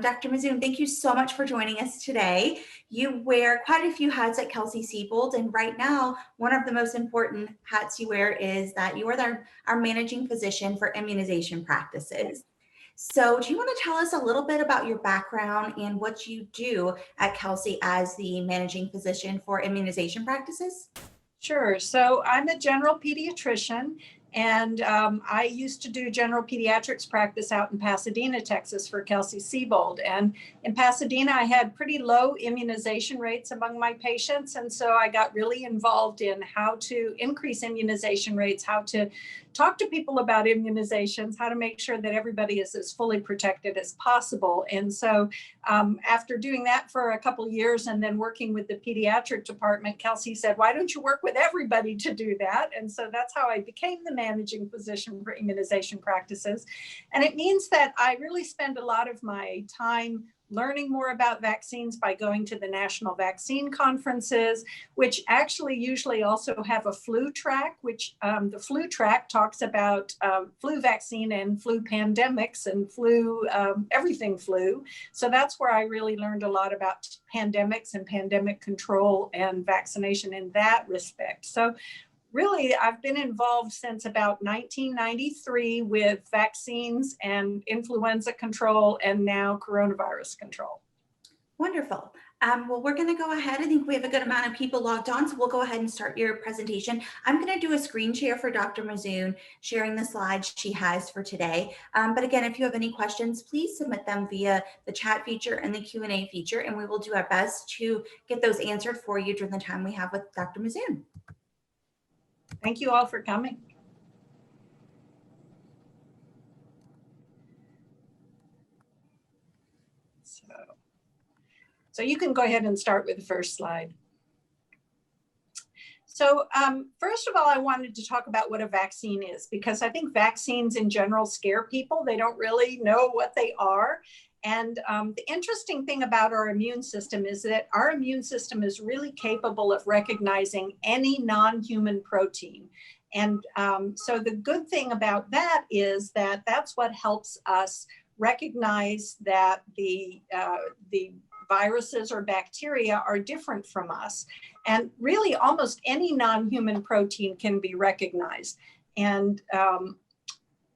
Dr. Mouzoon, thank you so much for joining us today. You wear quite a few hats at Kelsey-Seybold, and right now, one of the most important hats you wear is that you are our managing physician for immunization practices. So do you want to tell us a little bit about your background and what you do at Kelsey as the managing physician for immunization practices? Sure. So I'm a general pediatrician, and I used to do general pediatrics practice out in Pasadena, Texas for Kelsey-Seybold. And in Pasadena, I had pretty low immunization rates among my patients. And so I got really involved in how to increase immunization rates, how to talk to people about immunizations, how to make sure that everybody is as fully protected as possible. And so after doing that for a couple of years and then working with the pediatric department, Kelsey said, why don't you work with everybody to do that? And so that's how I became the managing physician for immunization practices. And it means that I really spend a lot of my time learning more about vaccines by going to the national vaccine conferences, which actually usually also have a flu track, which the flu track talks about flu vaccine and flu pandemics and flu, everything flu. So that's where I really learned a lot about pandemics and pandemic control and vaccination in that respect. So really, I've been involved since about 1993 with vaccines and influenza control and now coronavirus control. Wonderful. Well, we're going to go ahead. I think we have a good amount of people logged on, so we'll go ahead and start your presentation. I'm going to do a screen share for Dr. Mouzoon, sharing the slides she has for today. But again, if you have any questions, please submit them via the chat feature and the Q&A feature, and we will do our best to get those answered for you during the time we have with Dr. Mouzoon. Thank you all for coming. So you can go ahead and start with the first slide. So first of all, I wanted to talk about what a vaccine is, because I think vaccines in general scare people. They don't really know what they are. And the interesting thing about our immune system is that our immune system is really capable of recognizing any non-human protein. And so the good thing about that is that that's what helps us recognize that the viruses or bacteria are different from us. And really almost any non-human protein can be recognized. And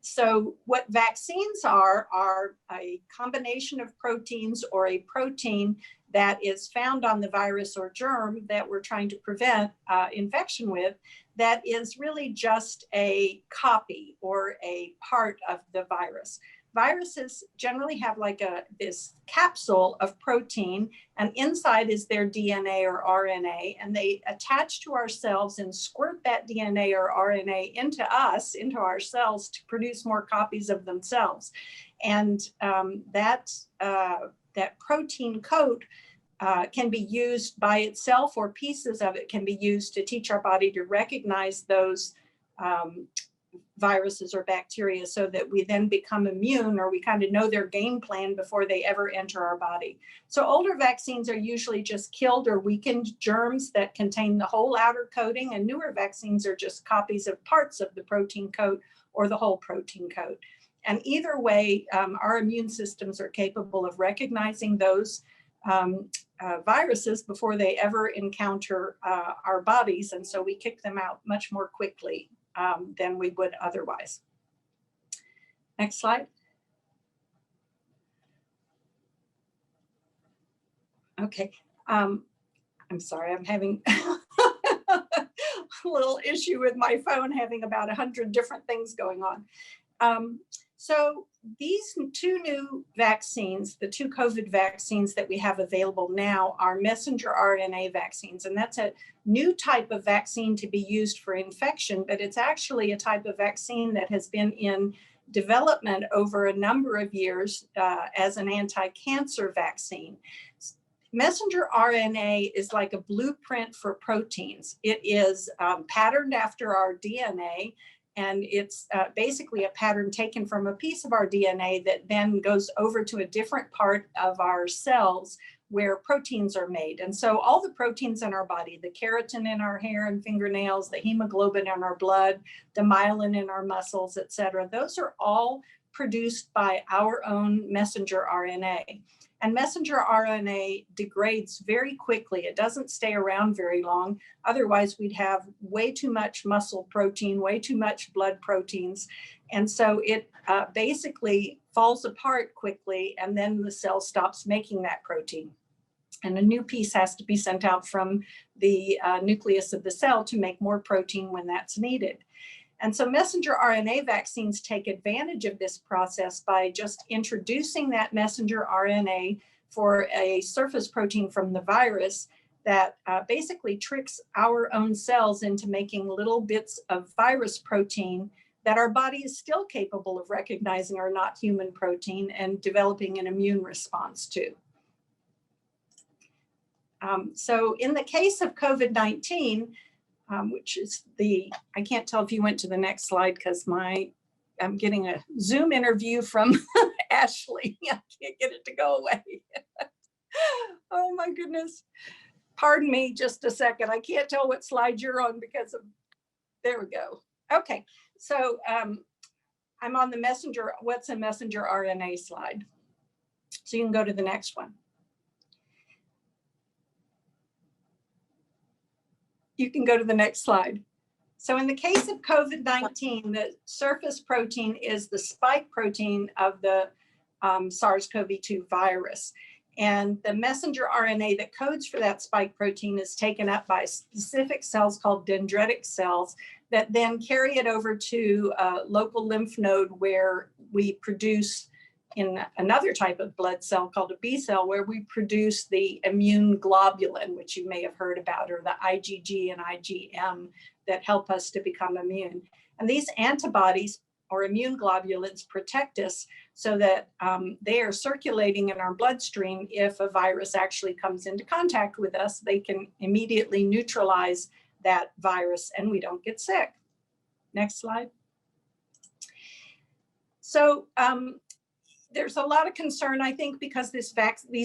so what vaccines are a combination of proteins or a protein that is found on the virus or germ that we're trying to prevent infection with, that is really just a copy or a part of the virus. Viruses generally have like this capsule of protein, and inside is their DNA or RNA, and they attach to our cells and squirt that DNA or RNA into us, into our cells, to produce more copies of themselves. And that protein coat can be used by itself, or pieces of it can be used to teach our body to recognize those viruses or bacteria, so that we then become immune, or we kind of know their game plan before they ever enter our body. So older vaccines are usually just killed or weakened germs that contain the whole outer coating, and newer vaccines are just copies of parts of the protein coat or the whole protein coat. And either way, our immune systems are capable of recognizing those viruses before they ever encounter our bodies, and so we kick them out much more quickly than we would otherwise. Next slide. Okay, I'm sorry, I'm having a little issue with my phone, having about 100 different things going on. So these two new vaccines, the two COVID vaccines that we have available now, are messenger RNA vaccines. And that's a new type of vaccine to be used for infection, but it's actually a type of vaccine that has been in development over a number of years as an anti-cancer vaccine. Messenger RNA is like a blueprint for proteins. It is patterned after our DNA. And it's basically a pattern taken from a piece of our DNA that then goes over to a different part of our cells where proteins are made. And so all the proteins in our body, the keratin in our hair and fingernails, the hemoglobin in our blood, the myelin in our muscles, et cetera, those are all produced by our own messenger RNA. And messenger RNA degrades very quickly. It doesn't stay around very long. Otherwise, we'd have way too much muscle protein, way too much blood proteins. And so it basically falls apart quickly, and then the cell stops making that protein. And a new piece has to be sent out from the nucleus of the cell to make more protein when that's needed. And so messenger RNA vaccines take advantage of this process by just introducing that messenger RNA for a surface protein from the virus that basically tricks our own cells into making little bits of virus protein that our body is still capable of recognizing are not human protein and developing an immune response to. So in the case of COVID-19, which is I can't tell if you went to the next slide because I'm getting a Zoom interview from Ashley. I can't get it to go away. Oh my goodness. Pardon me just a second. I can't tell what slide you're on because of, there we go. Okay, so I'm on the messenger, what's a messenger RNA slide. So you can go to the next one. You can go to the next slide. So in the case of COVID-19, the surface protein is the spike protein of the SARS-CoV-2 virus. And the messenger RNA that codes for that spike protein is taken up by specific cells called dendritic cells that then carry it over to a local lymph node where we produce, in another type of blood cell called a B cell, where we produce the immune globulin, which you may have heard about, or the IgG and IgM that help us to become immune. And these antibodies or immune globulins protect us so that they are circulating in our bloodstream. If a virus actually comes into contact with us, they can immediately neutralize that virus and we don't get sick. Next slide. So there's a lot of concern, I think, because these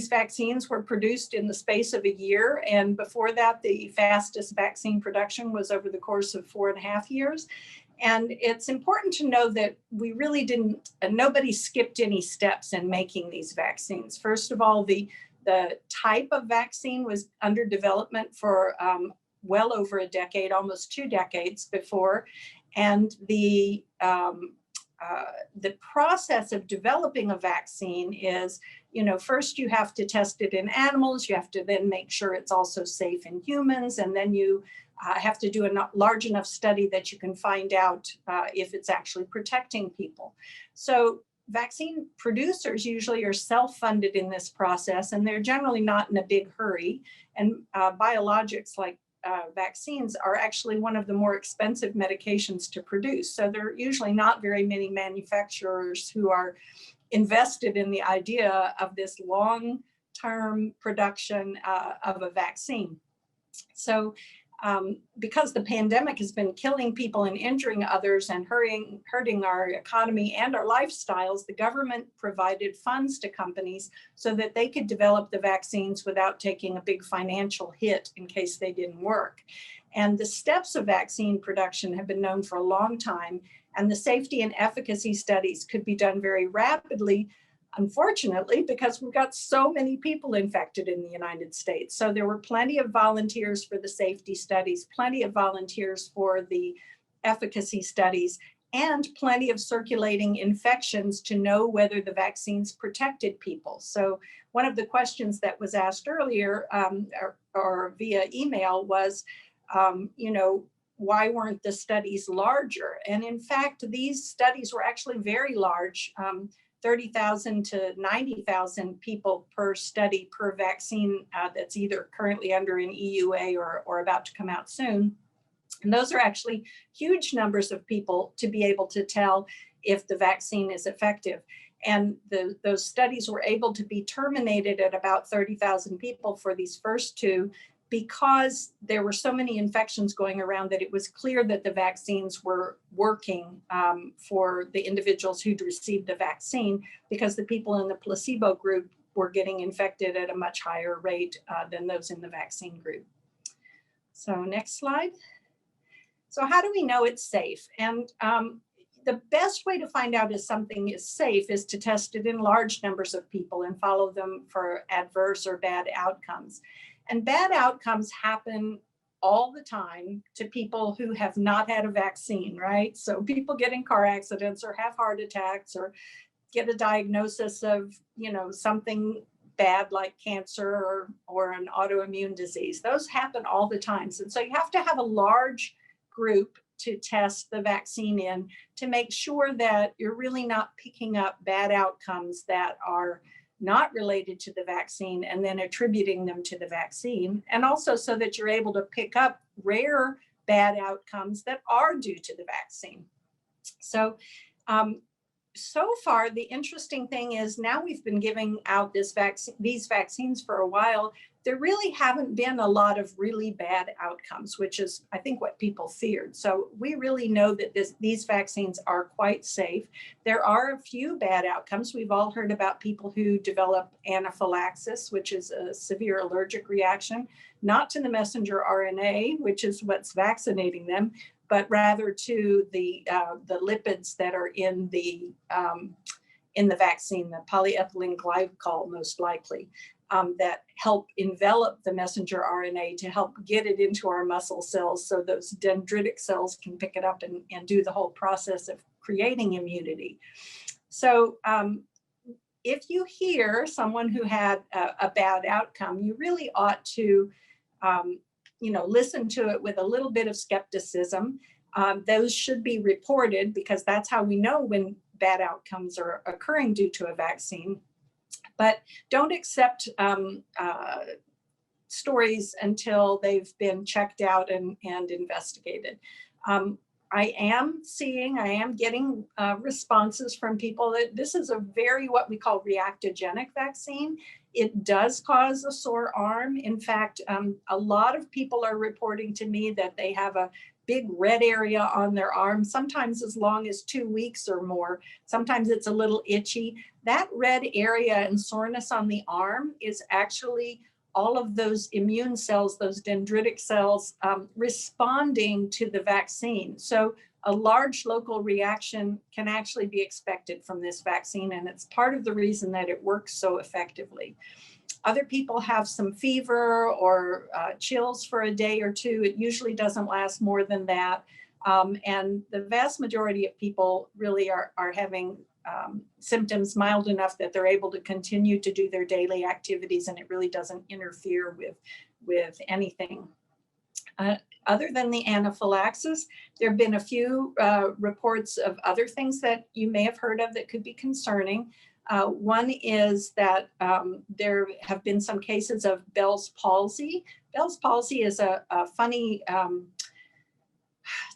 vaccines were produced in the space of a year. And before that, the fastest vaccine production was over the course of 4.5 years. And it's important to know that we really didn't, nobody skipped any steps in making these vaccines. First of all, the type of vaccine was under development for well over a decade, almost 2 decades before. And the process of developing a vaccine is, first you have to test it in animals, you have to then make sure it's also safe in humans, and then you have to do a large enough study that you can find out if it's actually protecting people. So vaccine producers usually are self-funded in this process, and they're generally not in a big hurry. And biologics like vaccines are actually one of the more expensive medications to produce. So there are usually not very many manufacturers who are invested in the idea of this long-term production of a vaccine. So because the pandemic has been killing people and injuring others and hurting our economy and our lifestyles, the government provided funds to companies so that they could develop the vaccines without taking a big financial hit in case they didn't work. And the steps of vaccine production have been known for a long time, and the safety and efficacy studies could be done very rapidly, unfortunately, because we've got so many people infected in the United States. So there were plenty of volunteers for the safety studies, plenty of volunteers for the efficacy studies, and plenty of circulating infections to know whether the vaccines protected people. So one of the questions that was asked earlier or via email was, why weren't the studies larger? And in fact, these studies were actually very large. 30,000 to 90,000 people per study per vaccine that's either currently under an EUA or about to come out soon. And those are actually huge numbers of people to be able to tell if the vaccine is effective. And those studies were able to be terminated at about 30,000 people for these first 2, because there were so many infections going around that it was clear that the vaccines were working for the individuals who'd received the vaccine, because the people in the placebo group were getting infected at a much higher rate than those in the vaccine group. So next slide. So how do we know it's safe? And the best way to find out if something is safe is to test it in large numbers of people and follow them for adverse or bad outcomes. And bad outcomes happen all the time to people who have not had a vaccine, right? So people get in car accidents or have heart attacks or get a diagnosis of, something bad like cancer or an autoimmune disease. Those happen all the time. And so you have to have a large group to test the vaccine in to make sure that you're really not picking up bad outcomes that are not related to the vaccine and then attributing them to the vaccine. And also so that you're able to pick up rare bad outcomes that are due to the vaccine. So, so far, the interesting thing is now we've been giving out these vaccines for a while. There really haven't been a lot of really bad outcomes, which is, I think, what people feared. So we really know that these vaccines are quite safe. There are a few bad outcomes. We've all heard about people who develop anaphylaxis, which is a severe allergic reaction, not to the messenger RNA, which is what's vaccinating them, but rather to the lipids that are in the vaccine, the polyethylene glycol most likely. That help envelop the messenger RNA to help get it into our muscle cells so those dendritic cells can pick it up and do the whole process of creating immunity. So if you hear someone who had a bad outcome, you really ought to listen to it with a little bit of skepticism. Those should be reported because that's how we know when bad outcomes are occurring due to a vaccine. But don't accept stories until they've been checked out and investigated. I am getting responses from people that this is a very what we call reactogenic vaccine. It does cause a sore arm. In fact, a lot of people are reporting to me that they have a big red area on their arm, sometimes as long as 2 weeks or more. Sometimes it's a little itchy. That red area and soreness on the arm is actually all of those immune cells, those dendritic cells, responding to the vaccine. So a large local reaction can actually be expected from this vaccine, and it's part of the reason that it works so effectively. Other people have some fever or chills for a day or two. It usually doesn't last more than that. And the vast majority of people really are having symptoms mild enough that they're able to continue to do their daily activities, and it really doesn't interfere with anything. Other than the anaphylaxis, there have been a few reports of other things that you may have heard of that could be concerning. One is that there have been some cases of Bell's palsy. Bell's palsy is a funny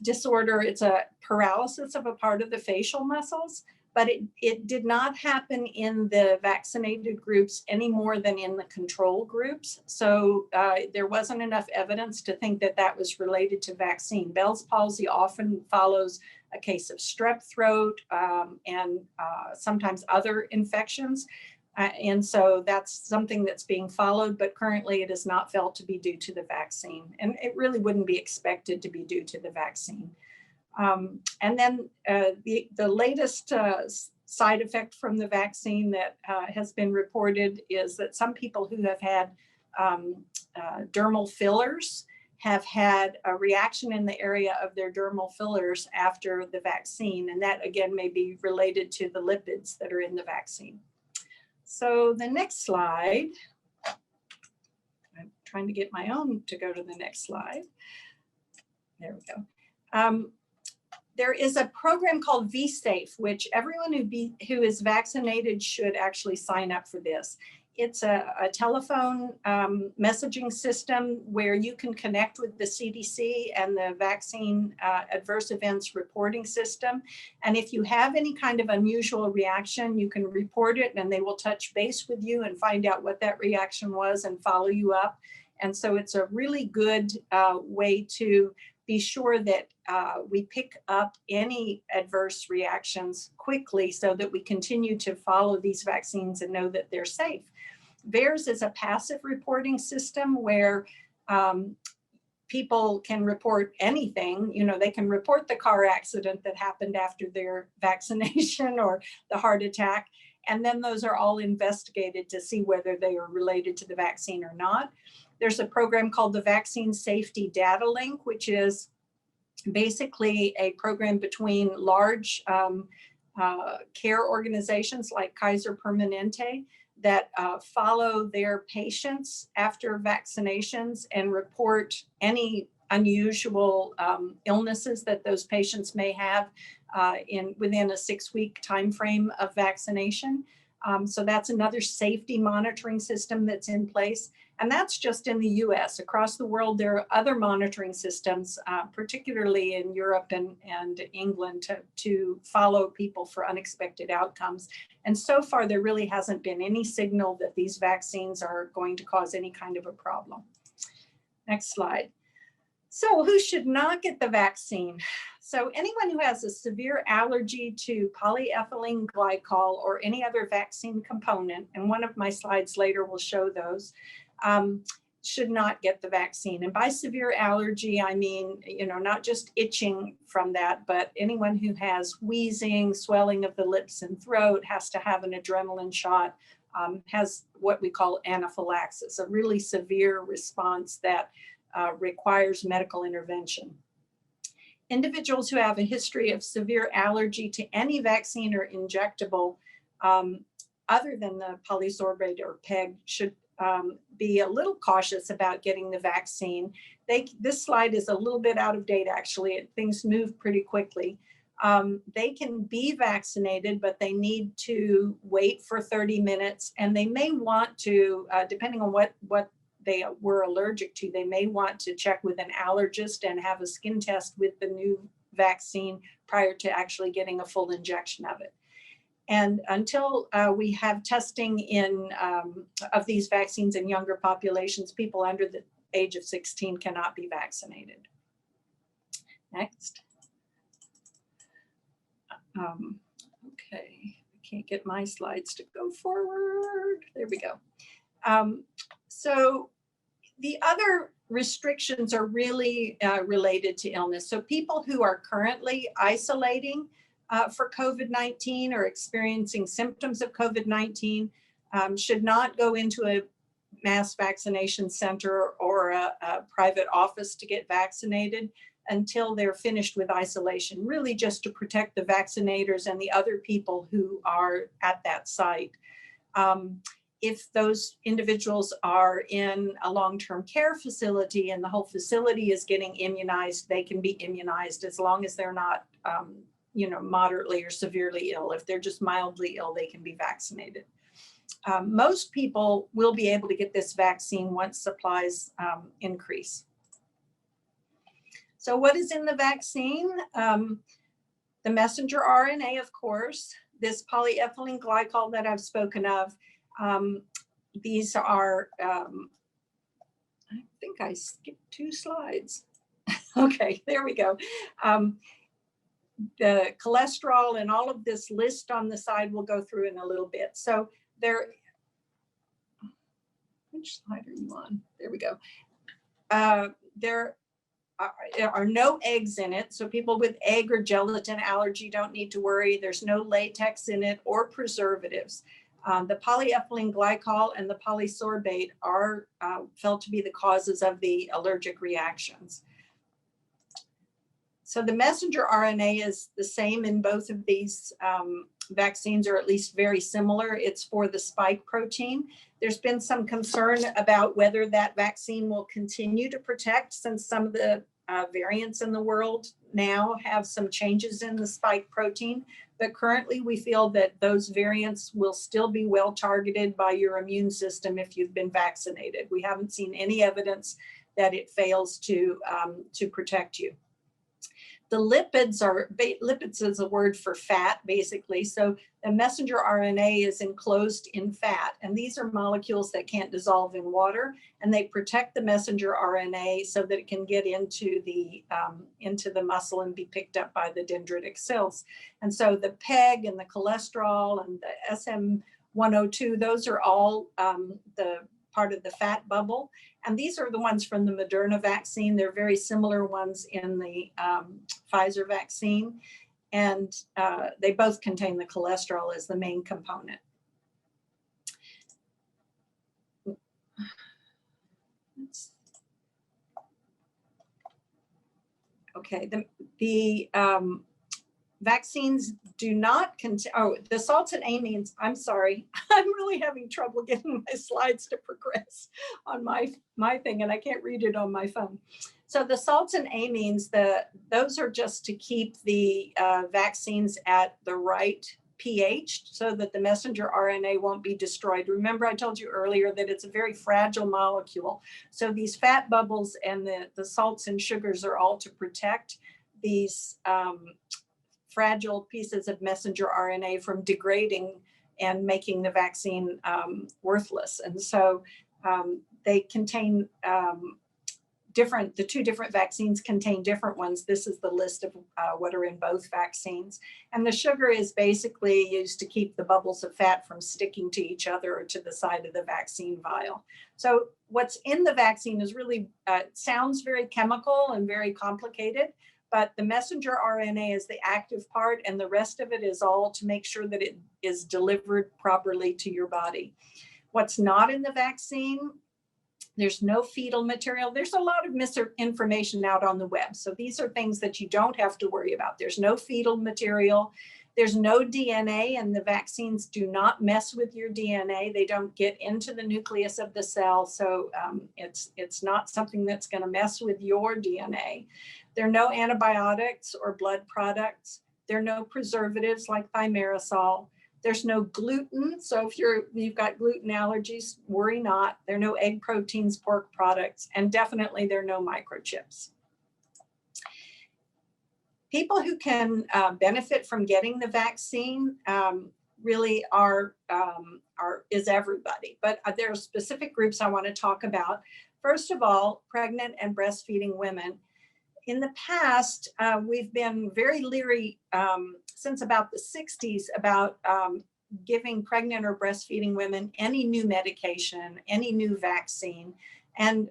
disorder. It's a paralysis of a part of the facial muscles, but it did not happen in the vaccinated groups any more than in the control groups. So there wasn't enough evidence to think that that was related to vaccine. Bell's palsy often follows a case of strep throat and sometimes other infections. And so that's something that's being followed, but currently it is not felt to be due to the vaccine. And it really wouldn't be expected to be due to the vaccine. And then the latest side effect from the vaccine that has been reported is that some people who have had dermal fillers have had a reaction in the area of their dermal fillers after the vaccine. And that again may be related to the lipids that are in the vaccine. So the next slide, I'm trying to get my own to go to the next slide. There we go. There is a program called vSafe, which everyone who is vaccinated should actually sign up for this. It's a telephone messaging system where you can connect with the CDC and the vaccine adverse events reporting system. And if you have any kind of unusual reaction, you can report it and they will touch base with you and find out what that reaction was and follow you up. And so it's a really good way to be sure that we pick up any adverse reactions quickly so that we continue to follow these vaccines and know that they're safe. VAERS is a passive reporting system where people can report anything. You know, they can report the car accident that happened after their vaccination or the heart attack. And then those are all investigated to see whether they are related to the vaccine or not. There's a program called the Vaccine Safety Data Link, which is basically a program between large care organizations like Kaiser Permanente that follow their patients after vaccinations and report any unusual illnesses that those patients may have within a 6-week time frame of vaccination. So that's another safety monitoring system that's in place. And that's just in the US. Across the world, there are other monitoring systems, particularly in Europe and England, to follow people for unexpected outcomes. And so far, there really hasn't been any signal that these vaccines are going to cause any kind of a problem. Next slide. So who should not get the vaccine? So anyone who has a severe allergy to polyethylene glycol or any other vaccine component, and one of my slides later will show those, should not get the vaccine. And by severe allergy, I mean, you know, not just itching from that, but anyone who has wheezing, swelling of the lips and throat, has to have an adrenaline shot, has what we call anaphylaxis, a really severe response that requires medical intervention. Individuals who have a history of severe allergy to any vaccine or injectable other than the polysorbate or PEG should be a little cautious about getting the vaccine. This slide is a little bit out of date, actually. Things move pretty quickly. They can be vaccinated, but they need to wait for 30 minutes, and they may want to, depending on what they were allergic to, they may want to check with an allergist and have a skin test with the new vaccine prior to actually getting a full injection of it. And until we have testing of these vaccines in younger populations, people under the age of 16 cannot be vaccinated. Next. Okay, I can't get my slides to go forward. There we go. So the other restrictions are really related to illness. So people who are currently isolating for COVID-19 or experiencing symptoms of COVID-19 should not go into a mass vaccination center or a private office to get vaccinated until they're finished with isolation, really just to protect the vaccinators and the other people who are at that site. If those individuals are in a long-term care facility and the whole facility is getting immunized, they can be immunized as long as they're not you know, moderately or severely ill. If they're just mildly ill, they can be vaccinated. Most people will be able to get this vaccine once supplies increase. So what is in the vaccine? The messenger RNA, of course, this polyethylene glycol that I've spoken of. These are, I think I skipped 2 slides. Okay, there we go. The cholesterol and all of this list on the side we'll go through in a little bit. So there, which slide are you on? There we go. There are no eggs in it. So people with egg or gelatin allergy don't need to worry. There's no latex in it or preservatives. The polyethylene glycol and the polysorbate are felt to be the causes of the allergic reactions. So the messenger RNA is the same in both of these vaccines, or at least very similar. It's for the spike protein. There's been some concern about whether that vaccine will continue to protect, since some of the variants in the world now have some changes in the spike protein. But currently we feel that those variants will still be well targeted by your immune system if you've been vaccinated. We haven't seen any evidence that it fails to protect you. The lipids is a word for fat, basically. So the messenger RNA is enclosed in fat, and these are molecules that can't dissolve in water, and they protect the messenger RNA so that it can get into the muscle and be picked up by the dendritic cells. And so the PEG and the cholesterol and the SM102, those are all the part of the fat bubble. And these are the ones from the Moderna vaccine. They're very similar ones in the Pfizer vaccine. And they both contain the cholesterol as the main component. Okay, the vaccines do not contain, oh, the salts and amines, I'm sorry, I'm really having trouble getting my slides to progress on my thing, and I can't read it on my phone. So the salts and amines, those are just to keep the vaccines at the right pH so that the messenger RNA won't be destroyed. Remember, I told you earlier that it's a very fragile molecule. So these fat bubbles and the salts and sugars are all to protect these fragile pieces of messenger RNA from degrading and making the vaccine worthless. And so they contain the two different vaccines contain different ones. This is the list of what are in both vaccines. And the sugar is basically used to keep the bubbles of fat from sticking to each other or to the side of the vaccine vial. So what's in the vaccine is really, sounds very chemical and very complicated, but the messenger RNA is the active part, and the rest of it is all to make sure that it is delivered properly to your body. What's not in the vaccine? There's no fetal material. There's a lot of misinformation out on the web. So these are things that you don't have to worry about. There's no fetal material. There's no DNA, and the vaccines do not mess with your DNA. They don't get into the nucleus of the cell. So it's not something that's going to mess with your DNA. There are no antibiotics or blood products. There are no preservatives like thimerosal. There's no gluten. So if you've got gluten allergies, worry not. There are no egg proteins, pork products, and definitely there are no microchips. People who can benefit from getting the vaccine really is everybody, but there are specific groups I want to talk about. First of all, pregnant and breastfeeding women. In the past, we've been very leery since about the 60s about giving pregnant or breastfeeding women any new medication, any new vaccine. And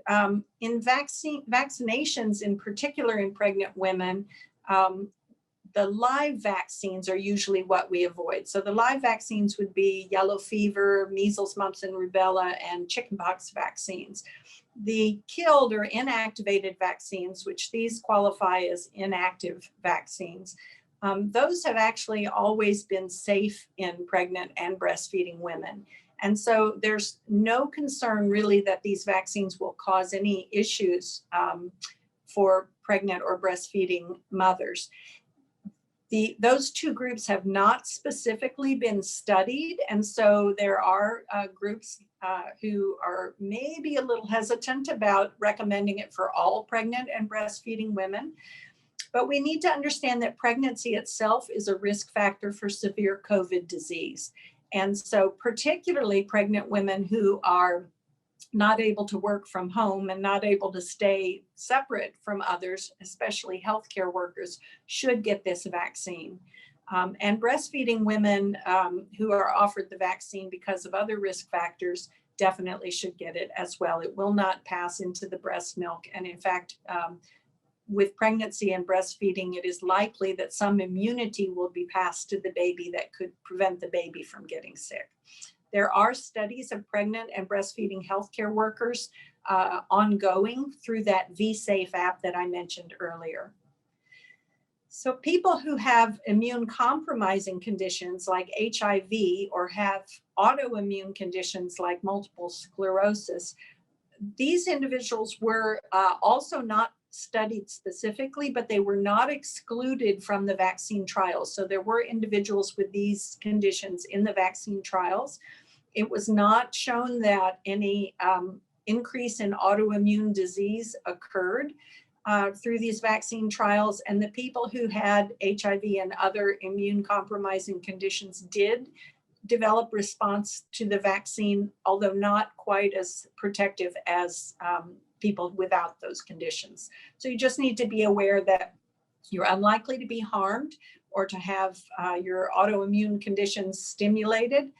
in vaccinations, in particular in pregnant women, the live vaccines are usually what we avoid. So the live vaccines would be yellow fever, measles, mumps, and rubella, and chickenpox vaccines. The killed or inactivated vaccines, which these qualify as inactive vaccines, those have actually always been safe in pregnant and breastfeeding women. And so there's no concern really that these vaccines will cause any issues for pregnant or breastfeeding mothers. Those two groups have not specifically been studied, and so there are groups who are maybe a little hesitant about recommending it for all pregnant and breastfeeding women. But we need to understand that pregnancy itself is a risk factor for severe COVID disease. And so particularly pregnant women who are not able to work from home and not able to stay separate from others, especially healthcare workers, should get this vaccine. And breastfeeding women who are offered the vaccine because of other risk factors definitely should get it as well. It will not pass into the breast milk. And in fact, with pregnancy and breastfeeding, it is likely that some immunity will be passed to the baby that could prevent the baby from getting sick. There are studies of pregnant and breastfeeding healthcare workers ongoing through that V-Safe app that I mentioned earlier. So people who have immune compromising conditions like HIV or have autoimmune conditions like multiple sclerosis, these individuals were also not studied specifically, but they were not excluded from the vaccine trials. So there were individuals with these conditions in the vaccine trials. It was not shown that any increase in autoimmune disease occurred through these vaccine trials. And the people who had HIV and other immune compromising conditions did develop response to the vaccine, although not quite as protective as people without those conditions. So you just need to be aware that you're unlikely to be harmed or to have your autoimmune conditions stimulated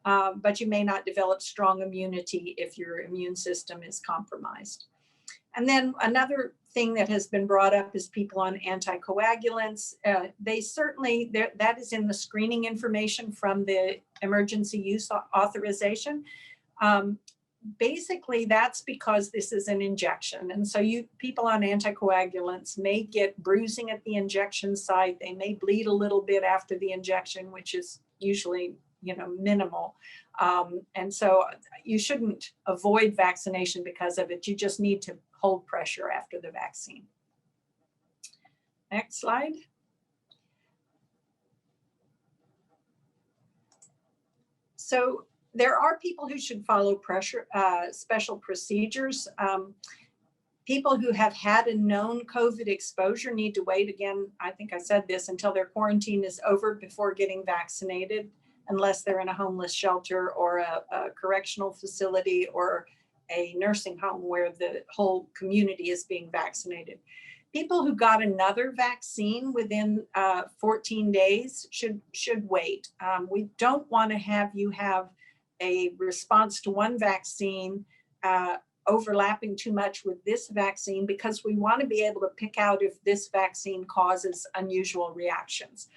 but you may not develop strong immunity if your immune system is compromised. And then another thing that has been brought up is people on anticoagulants. They certainly, that is in the screening information from the emergency use authorization. Basically, that's because this is an injection. And so people on anticoagulants may get bruising at the injection site. They may bleed a little bit after the injection, which is usually, minimal. And so you shouldn't avoid vaccination because of it. You just need to hold pressure after the vaccine. Next slide. So there are people who should follow special procedures. People who have had a known COVID exposure need to wait, again, I think I said this, until their quarantine is over before getting vaccinated, unless they're in a homeless shelter or a correctional facility or a nursing home where the whole community is being vaccinated. People who got another vaccine within 14 days should wait. We don't want to have you have a response to one vaccine overlapping too much with this vaccine, because we want to be able to pick out if this vaccine causes unusual reactions.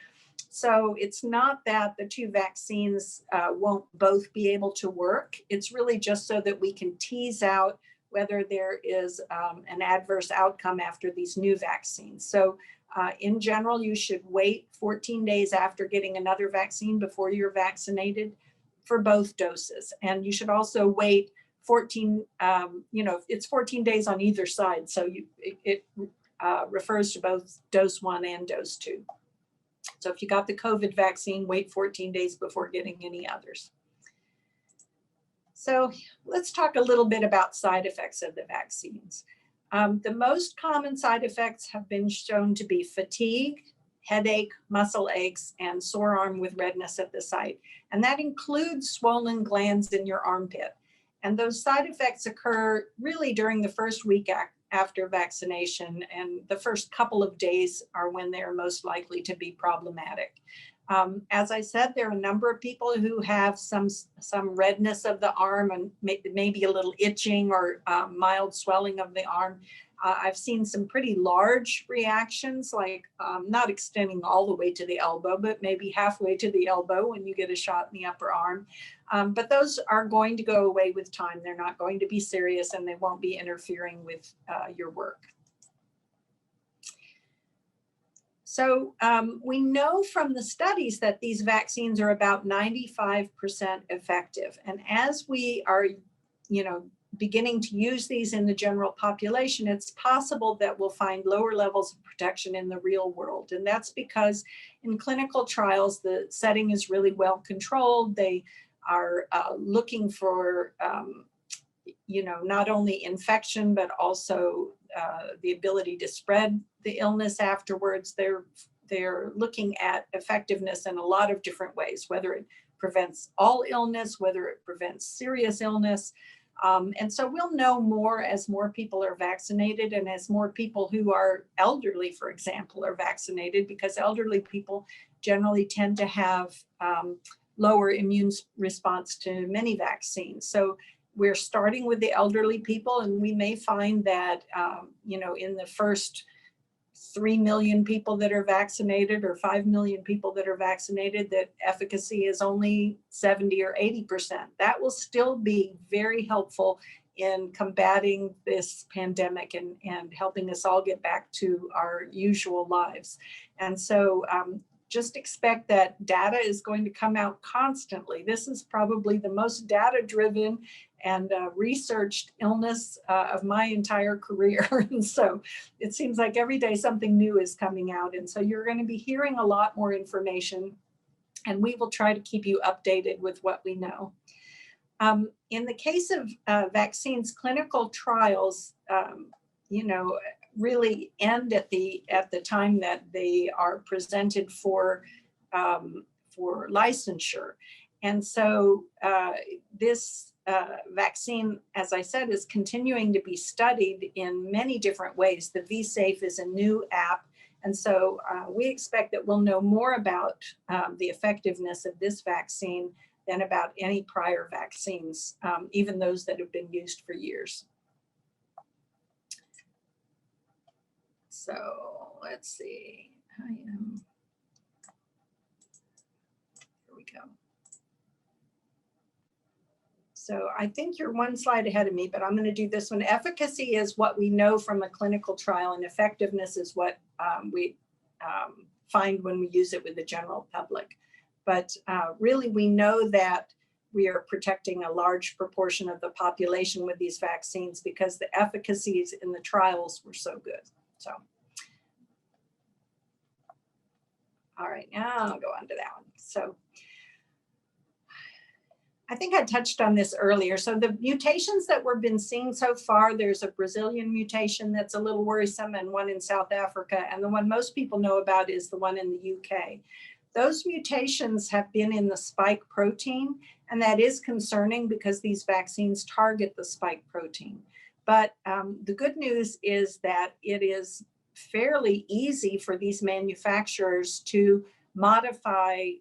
So it's not that the two vaccines won't both be able to work. It's really just so that we can tease out whether there is an adverse outcome after these new vaccines. So in general, you should wait 14 days after getting another vaccine before you're vaccinated for both doses. And you should also wait 14, it's 14 days on either side. So it refers to both dose 1 and dose 2. So if you got the COVID vaccine, wait 14 days before getting any others. So let's talk a little bit about side effects of the vaccines. The most common side effects have been shown to be fatigue, headache, muscle aches, and sore arm with redness at the site. And that includes swollen glands in your armpit. And those side effects occur really during the first week after vaccination, and the first couple of days are when they're most likely to be problematic. As I said, there are a number of people who have some redness of the arm and maybe a little itching or mild swelling of the arm. I've seen some pretty large reactions, like not extending all the way to the elbow, but maybe halfway to the elbow when you get a shot in the upper arm. But those are going to go away with time. They're not going to be serious, and they won't be interfering with your work. So we know from the studies that these vaccines are about 95% effective. And as we are, beginning to use these in the general population, it's possible that we'll find lower levels of protection in the real world. And that's because in clinical trials, the setting is really well controlled. They are looking for, not only infection, but also the ability to spread the illness afterwards. They're looking at effectiveness in a lot of different ways, whether it prevents all illness, whether it prevents serious illness. And so we'll know more as more people are vaccinated and as more people who are elderly, for example, are vaccinated, because elderly people generally tend to have lower immune response to many vaccines. So we're starting with the elderly people, and we may find that, in the first 3 million people that are vaccinated or 5 million people that are vaccinated, that efficacy is only 70 or 80%. That will still be very helpful in combating this pandemic and helping us all get back to our usual lives. And so just expect that data is going to come out constantly. This is probably the most data-driven and researched illness of my entire career. And so it seems like every day something new is coming out. And so you're going to be hearing a lot more information, and we will try to keep you updated with what we know. In the case of vaccines, clinical trials, really end at the time that they are presented for licensure. And so this vaccine, as I said, is continuing to be studied in many different ways. The V-Safe is a new app. And so we expect that we'll know more about the effectiveness of this vaccine than about any prior vaccines, even those that have been used for years. So let's see, here we go. So I think you're one slide ahead of me, but I'm going to do this one. Efficacy is what we know from a clinical trial, and effectiveness is what we find when we use it with the general public. But really, we know that we are protecting a large proportion of the population with these vaccines because the efficacies in the trials were so good. So, all right, now I'll go on to that one. So, I think I touched on this earlier. So the mutations that we've been seeing so far, there's a Brazilian mutation that's a little worrisome and one in South Africa. And the one most people know about is the one in the UK. Those mutations have been in the spike protein, and that is concerning because these vaccines target the spike protein. But the good news is that it is fairly easy for these manufacturers to modify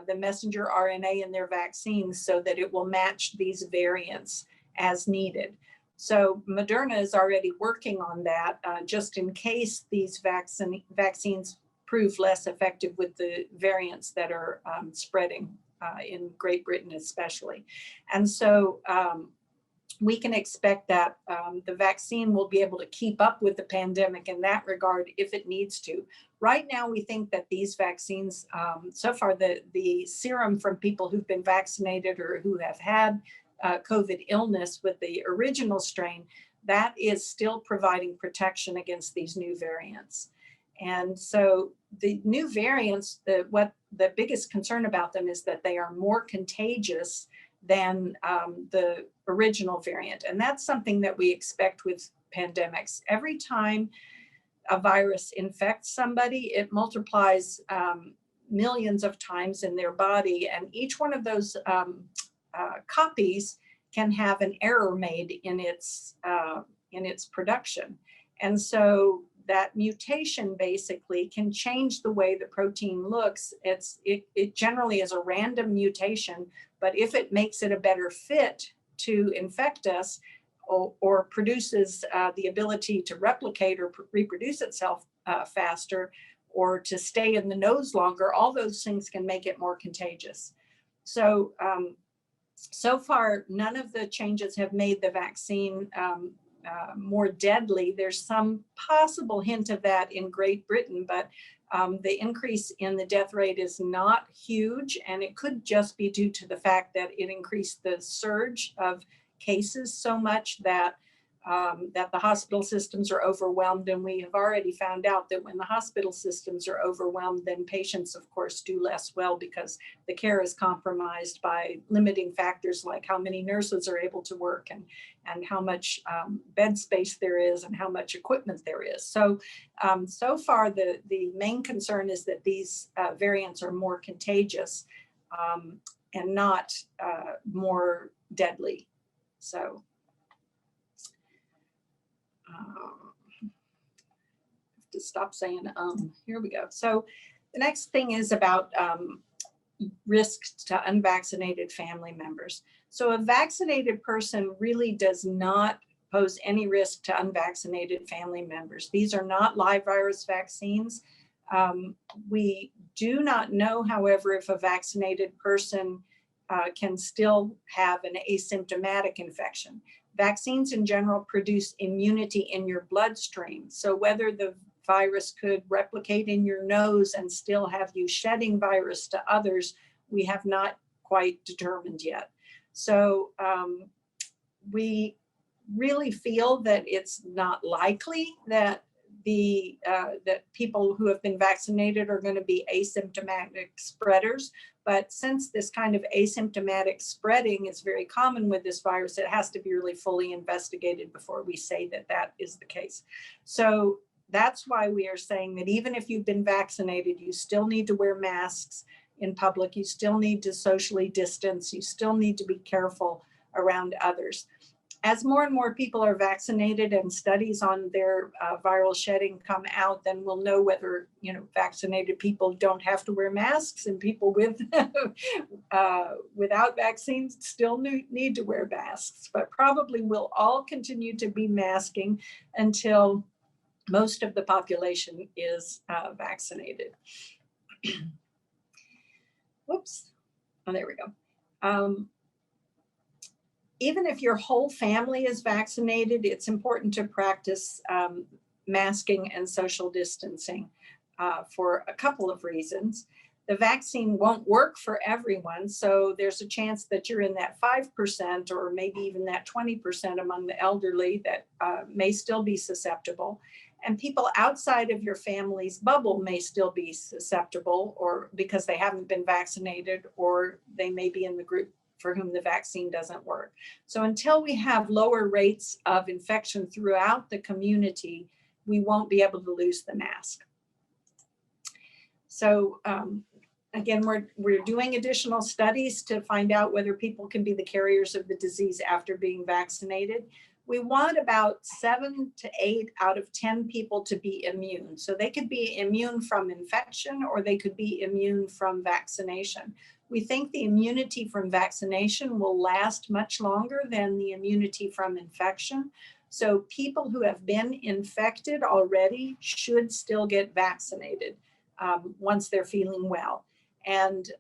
the messenger RNA in their vaccines so that it will match these variants as needed. So Moderna is already working on that just in case these vaccines prove less effective with the variants that are spreading in Great Britain especially. And so we can expect that the vaccine will be able to keep up with the pandemic in that regard if it needs to. Right now, we think that these vaccines, so far the serum from people who've been vaccinated or who have had COVID illness with the original strain, that is still providing protection against these new variants. And so the new variants, what the biggest concern about them is that they are more contagious than the original variant. And that's something that we expect with pandemics. Every time a virus infects somebody, it multiplies millions of times in their body. And each one of those copies can have an error made in its production. And so that mutation basically can change the way the protein looks. It generally is a random mutation, but if it makes it a better fit to infect us or produces the ability to replicate or reproduce itself faster or to stay in the nose longer, all those things can make it more contagious. So, so far, none of the changes have made the vaccine more deadly. There's some possible hint of that in Great Britain, but the increase in the death rate is not huge, and it could just be due to the fact that it increased the surge of cases so much that that the hospital systems are overwhelmed. And we have already found out that when the hospital systems are overwhelmed, then patients, of course, do less well because the care is compromised by limiting factors like how many nurses are able to work and how much bed space there is and how much equipment there is. So, so far, the main concern is that these variants are more contagious and not more deadly. So, have to stop saying here we go. So the next thing is about risks to unvaccinated family members. So a vaccinated person really does not pose any risk to unvaccinated family members. These are not live virus vaccines. We do not know, however, if a vaccinated person can still have an asymptomatic infection. Vaccines in general produce immunity in your bloodstream. So whether the virus could replicate in your nose and still have you shedding virus to others, we have not quite determined yet. So we really feel that it's not likely that that people who have been vaccinated are going to be asymptomatic spreaders. But since this kind of asymptomatic spreading is very common with this virus, it has to be really fully investigated before we say that that is the case. So that's why we are saying that even if you've been vaccinated, you still need to wear masks in public. You still need to socially distance. You still need to be careful around others. As more and more people are vaccinated and studies on their viral shedding come out, then we'll know whether, vaccinated people don't have to wear masks and people with without vaccines still need to wear masks. But probably we'll all continue to be masking until most of the population is vaccinated. Whoops. Oh, there we go. Even if your whole family is vaccinated, it's important to practice masking and social distancing for a couple of reasons. The vaccine won't work for everyone, so there's a chance that you're in that 5% or maybe even that 20% among the elderly that may still be susceptible. And people outside of your family's bubble may still be susceptible, or because they haven't been vaccinated, or they may be in the group for whom the vaccine doesn't work. So until we have lower rates of infection throughout the community, we won't be able to lose the mask. So again, we're doing additional studies to find out whether people can be the carriers of the disease after being vaccinated. We want about 7 to 8 out of 10 people to be immune. So they could be immune from infection or they could be immune from vaccination. We think the immunity from vaccination will last much longer than the immunity from infection. So people who have been infected already should still get vaccinated once they're feeling well. And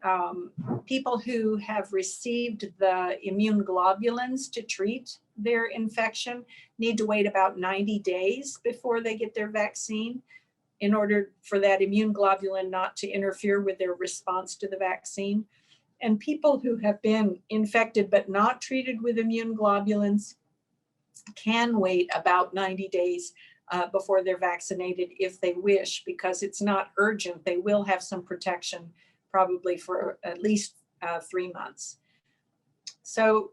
people who have received the immune globulins to treat their infection need to wait about 90 days before they get their vaccine in order for that immune globulin not to interfere with their response to the vaccine. And people who have been infected but not treated with immune globulins can wait about 90 days before they're vaccinated if they wish, because it's not urgent. They will have some protection probably for at least 3 months. So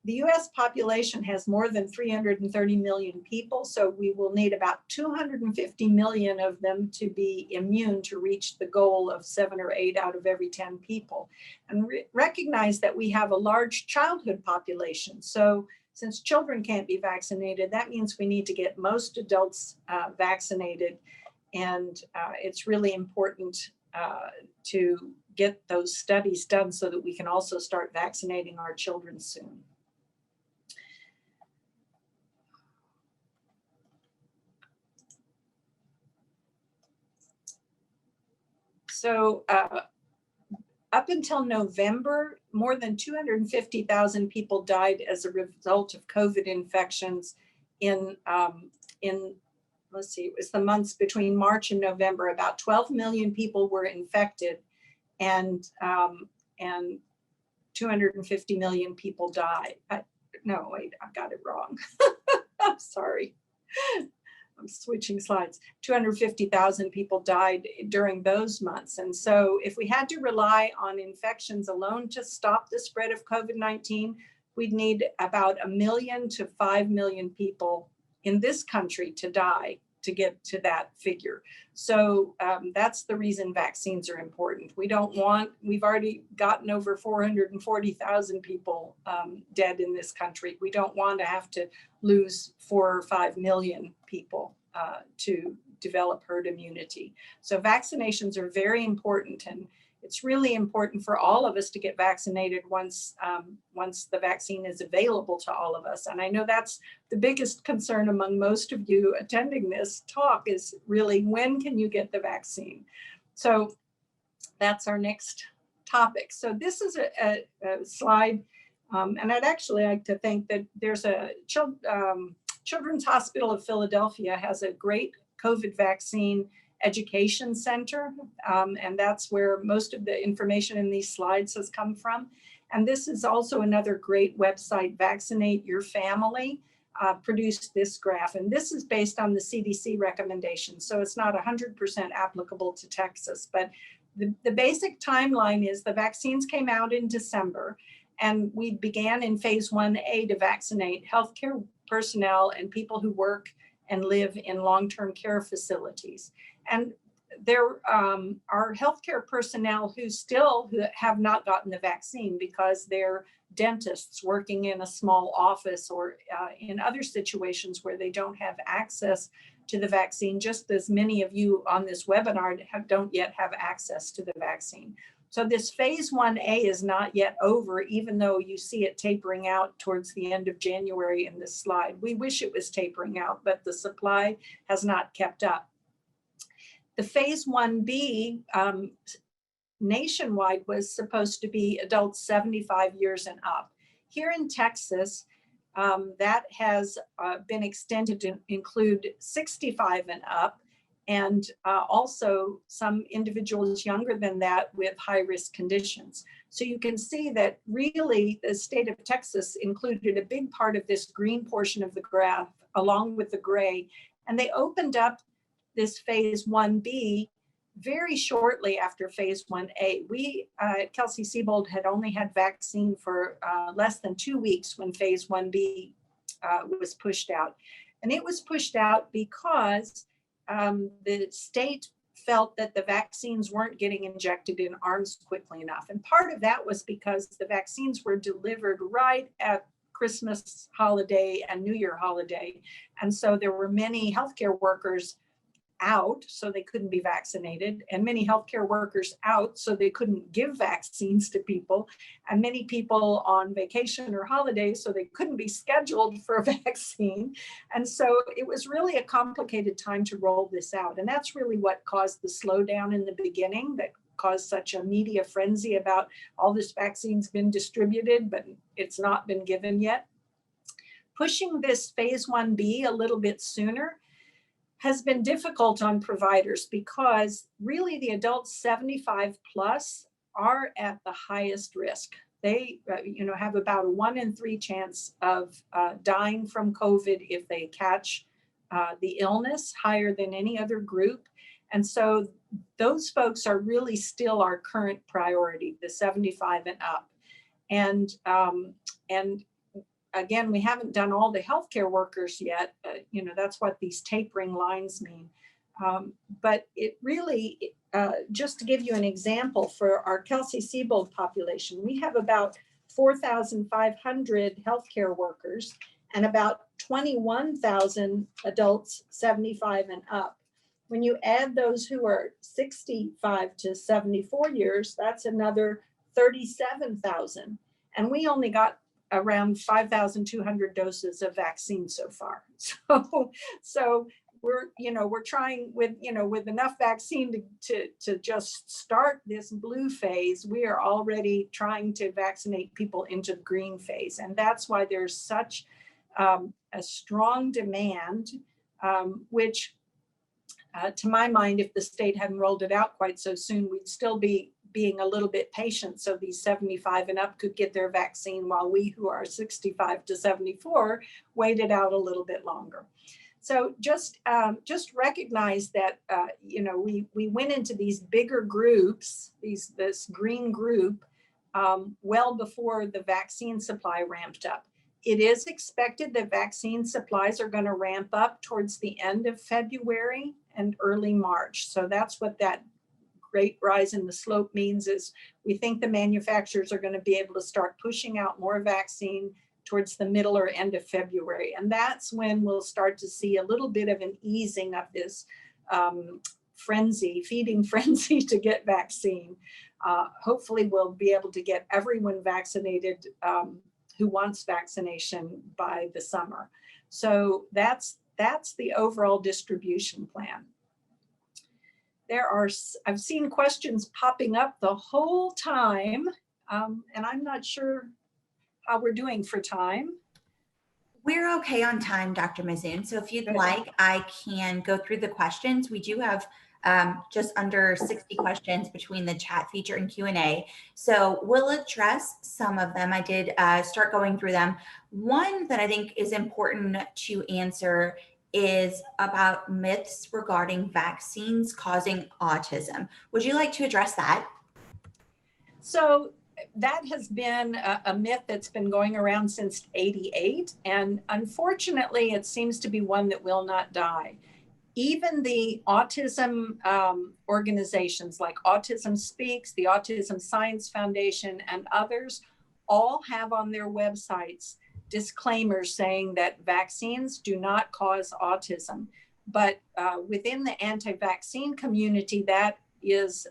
the US population has more than 330 million people, so we will need about 250 million of them to be immune to reach the goal of 7 or 8 out of every 10 people. And recognize that we have a large childhood population. So since children can't be vaccinated, that means we need to get most adults vaccinated. And it's really important to get those studies done so that we can also start vaccinating our children soon. So up until November, more than 250,000 people died as a result of COVID infections in let's see, it was the months between March and November. About 12 million people were infected, and 250 million people died. No, wait, I got it wrong. I'm sorry. I'm switching slides. 250,000 people died during those months. And so if we had to rely on infections alone to stop the spread of COVID-19, we'd need about 1 million to 5 million people in this country to die to get to that figure. So that's the reason vaccines are important. We've already gotten over 440,000 people dead in this country. We don't want to have to lose 4 or 5 million people to develop herd immunity. So vaccinations are very important, and it's really important for all of us to get vaccinated once the vaccine is available to all of us. And I know that's the biggest concern among most of you attending this talk is really, when can you get the vaccine? So that's our next topic. So this is a slide, and I'd actually like to think that there's a Children's Hospital of Philadelphia has a great COVID vaccine education center, and that's where most of the information in these slides has come from. And this is also another great website, Vaccinate Your Family, produced this graph. And this is based on the CDC recommendations, so it's not 100% applicable to Texas. But the basic timeline is the vaccines came out in December, and we began in phase 1A to vaccinate healthcare personnel and people who work and live in long-term care facilities. And there are healthcare personnel who have not gotten the vaccine because they're dentists working in a small office or in other situations where they don't have access to the vaccine, just as many of you on this webinar don't yet have access to the vaccine. So this phase 1A is not yet over, even though you see it tapering out towards the end of January in this slide. We wish it was tapering out, but the supply has not kept up. The phase 1B nationwide was supposed to be adults 75 years and up. Here in Texas, that has been extended to include 65 and up, and also some individuals younger than that with high-risk conditions. So you can see that really the state of Texas included a big part of this green portion of the graph along with the gray, and they opened up this phase 1B very shortly after phase 1A. We at Kelsey-Seybold had only had vaccine for less than 2 weeks when phase 1B was pushed out. And it was pushed out because the state felt that the vaccines weren't getting injected in arms quickly enough. And part of that was because the vaccines were delivered right at Christmas holiday and New Year holiday. And so there were many healthcare workers out, so they couldn't be vaccinated, and many healthcare workers out, so they couldn't give vaccines to people, and many people on vacation or holidays, so they couldn't be scheduled for a vaccine. And so it was really a complicated time to roll this out. And that's really what caused the slowdown in the beginning, that caused such a media frenzy about all this vaccine's been distributed, but it's not been given yet. Pushing this phase 1B a little bit sooner has been difficult on providers because really the adults 75 plus are at the highest risk. They have about a 1 in 3 chance of dying from COVID if they catch the illness, higher than any other group. And so those folks are really still our current priority, the 75 and up. And again, we haven't done all the healthcare workers yet. That's what these tapering lines mean. But it really, just to give you an example, for our Kelsey-Seybold population, we have about 4,500 healthcare workers and about 21,000 adults 75 and up. When you add those who are 65 to 74 years, that's another 37,000. And we only got around 5,200 doses of vaccine so far. So we're trying with enough vaccine to just start this blue phase. We are already trying to vaccinate people into the green phase. And that's why there's such a strong demand, which to my mind, if the state hadn't rolled it out quite so soon, we'd still be being a little bit patient so these 75 and up could get their vaccine while we who are 65 to 74 waited out a little bit longer. So just recognize that we went into these bigger groups, this green group, well before the vaccine supply ramped up. It is expected that vaccine supplies are going to ramp up towards the end of February and early March. So that's what that great rise in the slope means, is we think the manufacturers are going to be able to start pushing out more vaccine towards the middle or end of February. And that's when we'll start to see a little bit of an easing of this feeding frenzy to get vaccine. Hopefully we'll be able to get everyone vaccinated who wants vaccination by the summer. So that's the overall distribution plan. I've seen questions popping up the whole time, and I'm not sure how we're doing for time. We're okay on time, Dr. Mouzoon. So if you'd like, I can go through the questions. We do have just under 60 questions between the chat feature and Q&A. So we'll address some of them. I did start going through them. One that I think is important to answer is about myths regarding vaccines causing autism. Would you like to address that? So that has been a myth that's been going around since '88. And unfortunately, it seems to be one that will not die. even the autism organizations like Autism Speaks, the Autism Science Foundation, and others all have on their websites disclaimers saying that vaccines do not cause autism. But within the anti-vaccine community, that is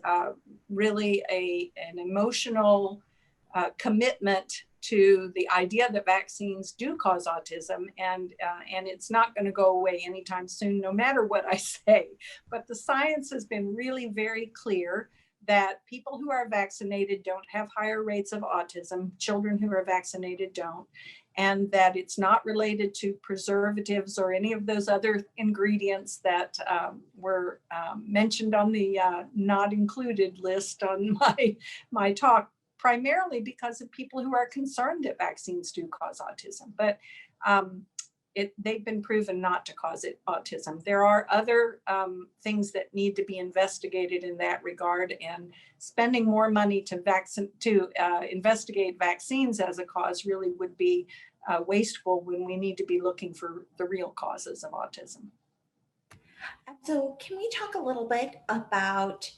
really an emotional commitment to the idea that vaccines do cause autism, and it's not going to go away anytime soon, no matter what I say. But the science has been really very clear that people who are vaccinated don't have higher rates of autism. Children who are vaccinated don't, and that it's not related to preservatives or any of those other ingredients that were mentioned on the not included list on my talk, primarily because of people who are concerned that vaccines do cause autism. But they've been proven not to cause autism. There are other things that need to be investigated in that regard, and spending more money to investigate vaccines as a cause really would be wasteful when we need to be looking for the real causes of autism. So can we talk a little bit about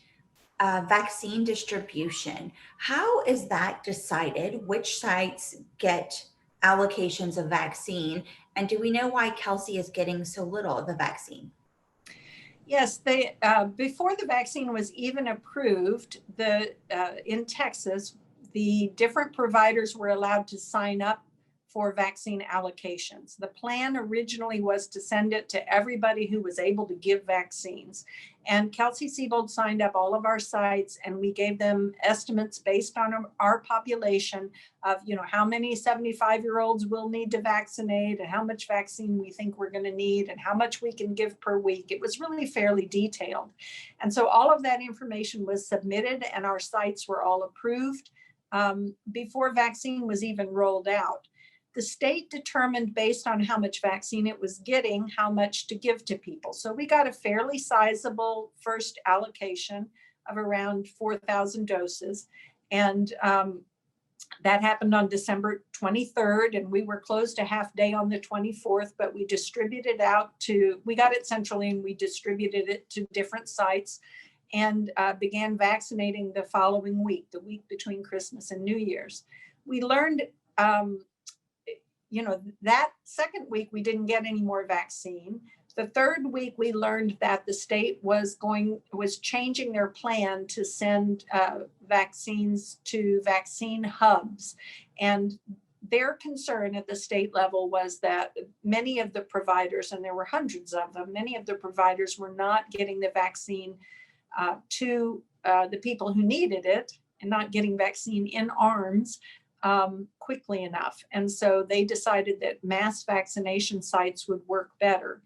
vaccine distribution? How is that decided? Which sites get allocations of vaccine? And do we know why Kelsey is getting so little of the vaccine? Yes, before the vaccine was even approved, in Texas, the different providers were allowed to sign up for vaccine allocations. The plan originally was to send it to everybody who was able to give vaccines. And Kelsey-Seybold signed up all of our sites, and we gave them estimates based on our population of, how many 75-year-olds will need to vaccinate and how much vaccine we think we're going to need and how much we can give per week. It was really fairly detailed. And so all of that information was submitted, and our sites were all approved before vaccine was even rolled out. The state determined, based on how much vaccine it was getting, how much to give to people. So we got a fairly sizable first allocation of around 4,000 doses. And that happened on December 23rd, and we were closed a half day on the 24th, but we distributed we got it centrally, and we distributed it to different sites, and began vaccinating the following week, the week between Christmas and New Year's. We learned, that second week, we didn't get any more vaccine. The third week, we learned that the state was changing their plan to send vaccines to vaccine hubs. And their concern at the state level was that many of the providers, and there were hundreds of them, many of the providers were not getting the vaccine to the people who needed it, and not getting vaccine in arms quickly enough. And so they decided that mass vaccination sites would work better.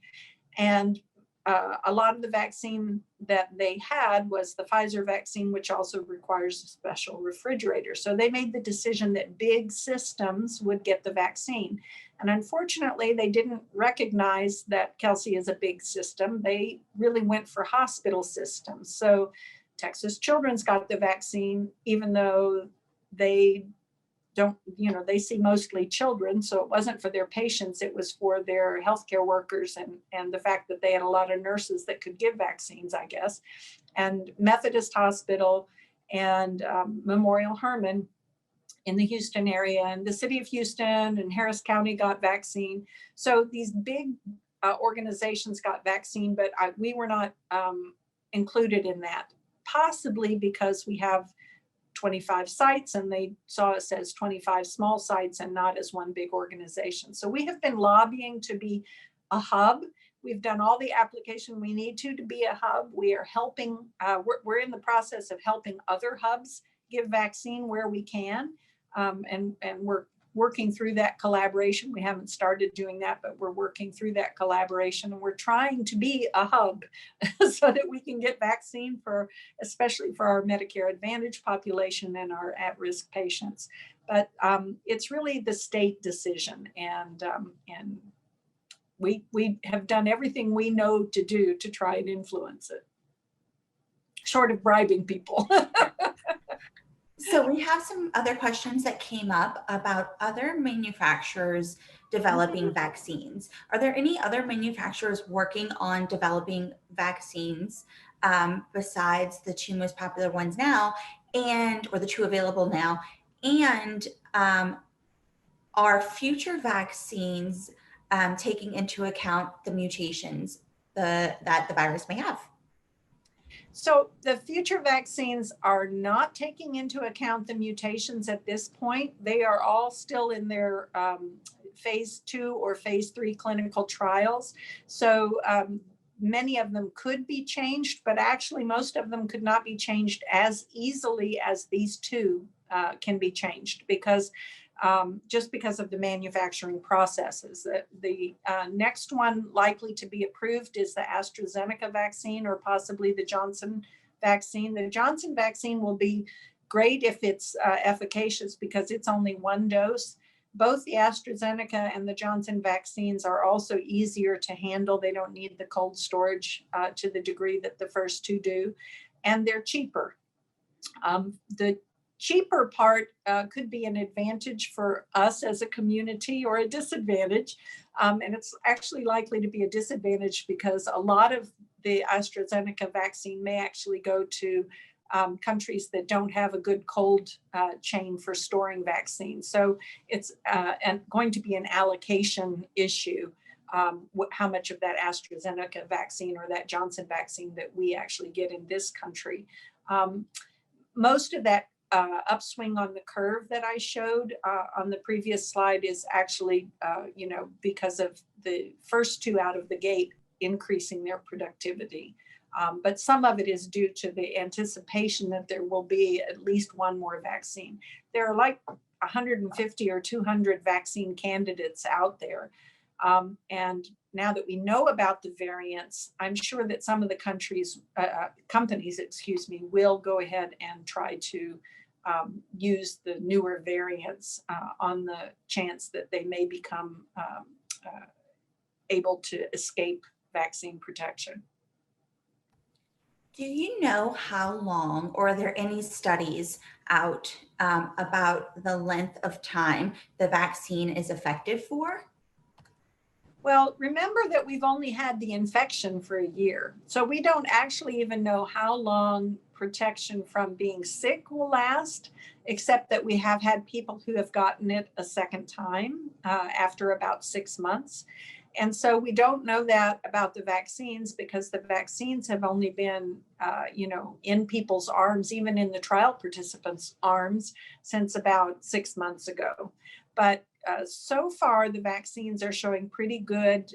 And a lot of the vaccine that they had was the Pfizer vaccine, which also requires a special refrigerator. So they made the decision that big systems would get the vaccine. And unfortunately, they didn't recognize that Kelsey is a big system. They really went for hospital systems. So Texas Children's got the vaccine, even though they don't, they see mostly children. So it wasn't for their patients, it was for their healthcare workers, and the fact that they had a lot of nurses that could give vaccines, I guess. And Methodist Hospital and Memorial Hermann in the Houston area, and the city of Houston and Harris County got vaccine. So these big organizations got vaccine, but we were not included in that, possibly because we have 25 sites, and they saw us as 25 small sites and not as one big organization. So we have been lobbying to be a hub. We've done all the application we need to be a hub. We are helping, we're in the process of helping other hubs give vaccine where we can. And we're working through that collaboration. We haven't started doing that, but we're working through that collaboration, and we're trying to be a hub so that we can get vaccine especially for our Medicare Advantage population and our at-risk patients. But it's really the state decision, and we have done everything we know to do to try and influence it, short of bribing people. So we have some other questions that came up about other manufacturers developing vaccines. Are there any other manufacturers working on developing vaccines besides the two most popular ones now, or the two available now? And are future vaccines taking into account the mutations that the virus may have? So the future vaccines are not taking into account the mutations at this point. They are all still in their phase 2 or phase 3 clinical trials. So many of them could be changed, but actually most of them could not be changed as easily as these two can be changed, because just because of the manufacturing processes. The next one likely to be approved is the AstraZeneca vaccine, or possibly the Johnson vaccine. The Johnson vaccine will be great if it's efficacious, because it's only one dose. Both the AstraZeneca and the Johnson vaccines are also easier to handle. They don't need the cold storage to the degree that the first two do, and they're cheaper. The cheaper part could be an advantage for us as a community, or a disadvantage. And it's actually likely to be a disadvantage, because a lot of the AstraZeneca vaccine may actually go to countries that don't have a good cold chain for storing vaccines. So it's going to be an allocation issue. How much of that AstraZeneca vaccine or that Johnson vaccine that we actually get in this country. Most of that upswing on the curve that I showed on the previous slide is actually, because of the first two out of the gate increasing their productivity. But some of it is due to the anticipation that there will be at least one more vaccine. There are like 150 or 200 vaccine candidates out there. And now that we know about the variants, I'm sure that some of the companies, will go ahead and try to use the newer variants on the chance that they may become able to escape vaccine protection. Do you know how long, or are there any studies out about the length of time the vaccine is effective for? Well, remember that we've only had the infection for a year. So we don't actually even know how long protection from being sick will last, except that we have had people who have gotten it a second time after about 6 months. And so we don't know that about the vaccines, because the vaccines have only been, in people's arms, even in the trial participants' arms, since about 6 months ago. But so far, the vaccines are showing pretty good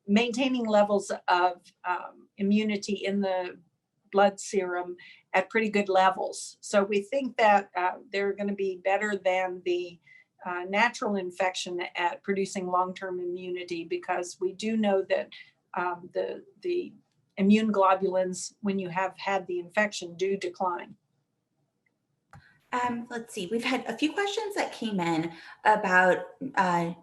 maintaining levels of immunity in the blood serum at pretty good levels. So we think that they're going to be better than the natural infection at producing long-term immunity, because we do know that the immune globulins, when you have had the infection, do decline. Let's see, we've had a few questions that came in about,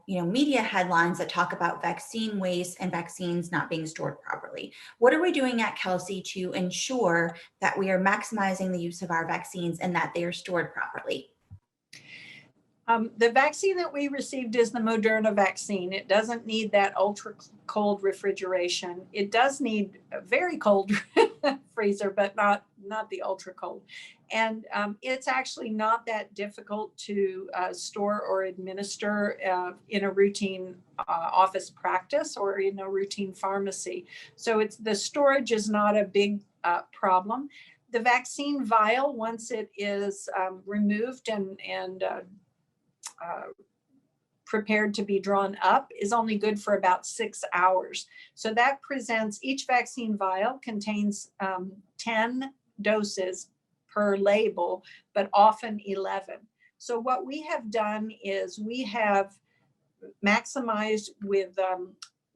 media headlines that talk about vaccine waste and vaccines not being stored properly. What are we doing at Kelsey to ensure that we are maximizing the use of our vaccines and that they are stored properly? The vaccine that we received is the Moderna vaccine. It doesn't need that ultra cold refrigeration. It does need a very cold freezer, but not the ultra cold. And it's actually not that difficult to store or administer in a routine office practice or in a routine pharmacy. So the storage is not a big problem. The vaccine vial, once it is removed and prepared to be drawn up, is only good for about 6 hours. So that presents, each vaccine vial contains 10 doses per label, but often 11. So what we have done is we have maximized with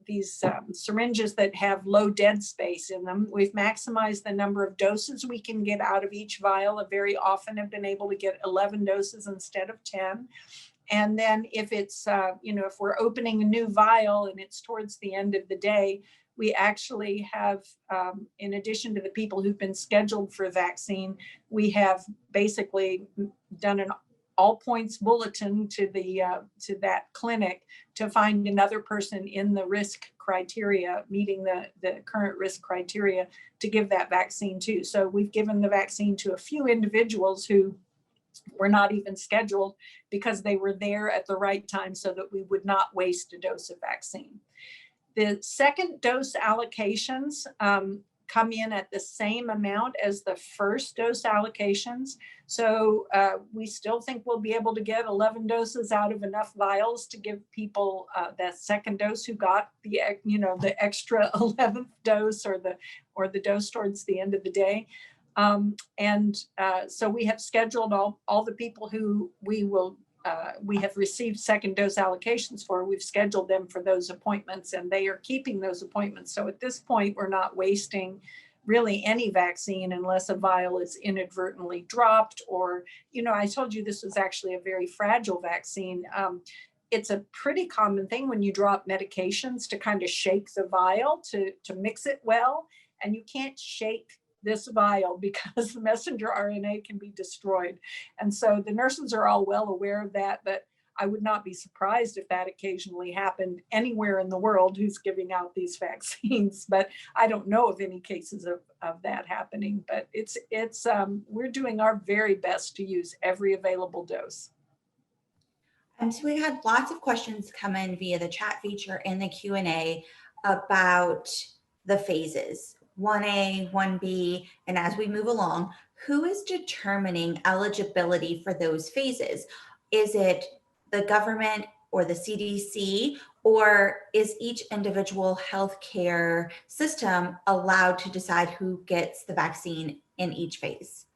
these syringes that have low dead space in them. We've maximized the number of doses we can get out of each vial. I very often have been able to get 11 doses instead of 10. And then if it's, if we're opening a new vial and it's towards the end of the day, We actually have, in addition to the people who've been scheduled for vaccine, we have basically done an all points bulletin to that clinic to find another person in the risk criteria, meeting the current risk criteria, to give that vaccine to. So we've given the vaccine to a few individuals who were not even scheduled because they were there at the right time so that we would not waste a dose of vaccine. The second dose allocations come in at the same amount as the first dose allocations. So we still think we'll be able to get 11 doses out of enough vials to give people that second dose who got the extra 11th dose or the dose towards the end of the day. So we have scheduled all the people who we have received second dose allocations for. We've scheduled them for those appointments, and they are keeping those appointments. So at this point, we're not wasting really any vaccine unless a vial is inadvertently dropped, or, I told you this was actually a very fragile vaccine. It's a pretty common thing when you drop medications to kind of shake the vial to mix it well, and you can't shake this vial because the messenger RNA can be destroyed. And so the nurses are all well aware of that, but I would not be surprised if that occasionally happened anywhere in the world who's giving out these vaccines. But I don't know of any cases of that happening, but we're doing our very best to use every available dose. So we had lots of questions come in via the chat feature and the Q&A about the phases. 1A, 1B, and as we move along, who is determining eligibility for those phases? Is it the government or the CDC, or is each individual healthcare system allowed to decide who gets the vaccine in each phase?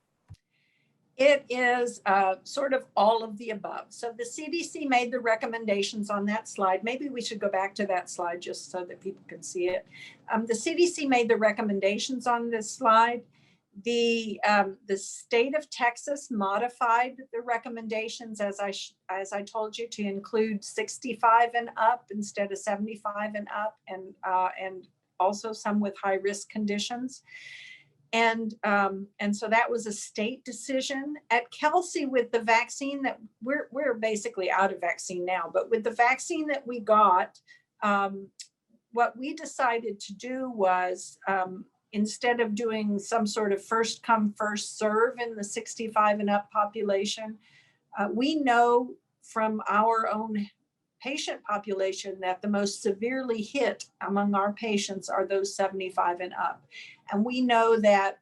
It is sort of all of the above. So the CDC made the recommendations on that slide. Maybe we should go back to that slide just so that people can see it. The CDC made the recommendations on this slide. The state of Texas modified the recommendations, as I told you, to include 65 and up instead of 75 and up, and also some with high risk conditions. And so that was a state decision. At Kelsey, with the vaccine that we're basically out of vaccine now, but with the vaccine that we got, what we decided to do was, instead of doing some sort of first come, first serve in the 65 and up population, we know from our own patient population that the most severely hit among our patients are those 75 and up. And we know that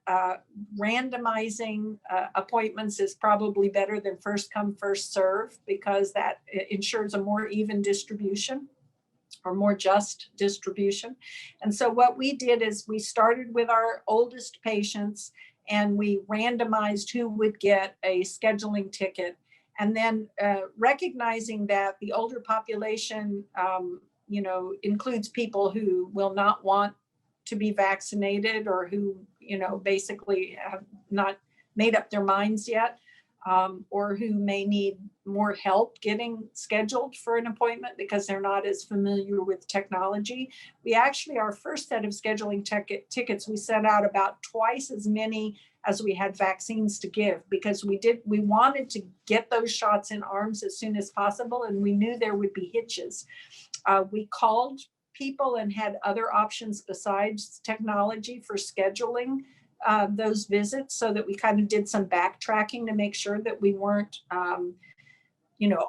randomizing appointments is probably better than first come, first serve, because that ensures a more even distribution or more just distribution. And so what we did is we started with our oldest patients and we randomized who would get a scheduling ticket. And then recognizing that the older population, includes people who will not want to be vaccinated, or who, basically have not made up their minds yet, or who may need more help getting scheduled for an appointment because they're not as familiar with technology. We actually, our first set of scheduling tickets, we sent out about twice as many as we had vaccines to give, because we wanted to get those shots in arms as soon as possible, and we knew there would be hitches. We called people and had other options besides technology for scheduling those visits, so that we kind of did some backtracking to make sure that we weren't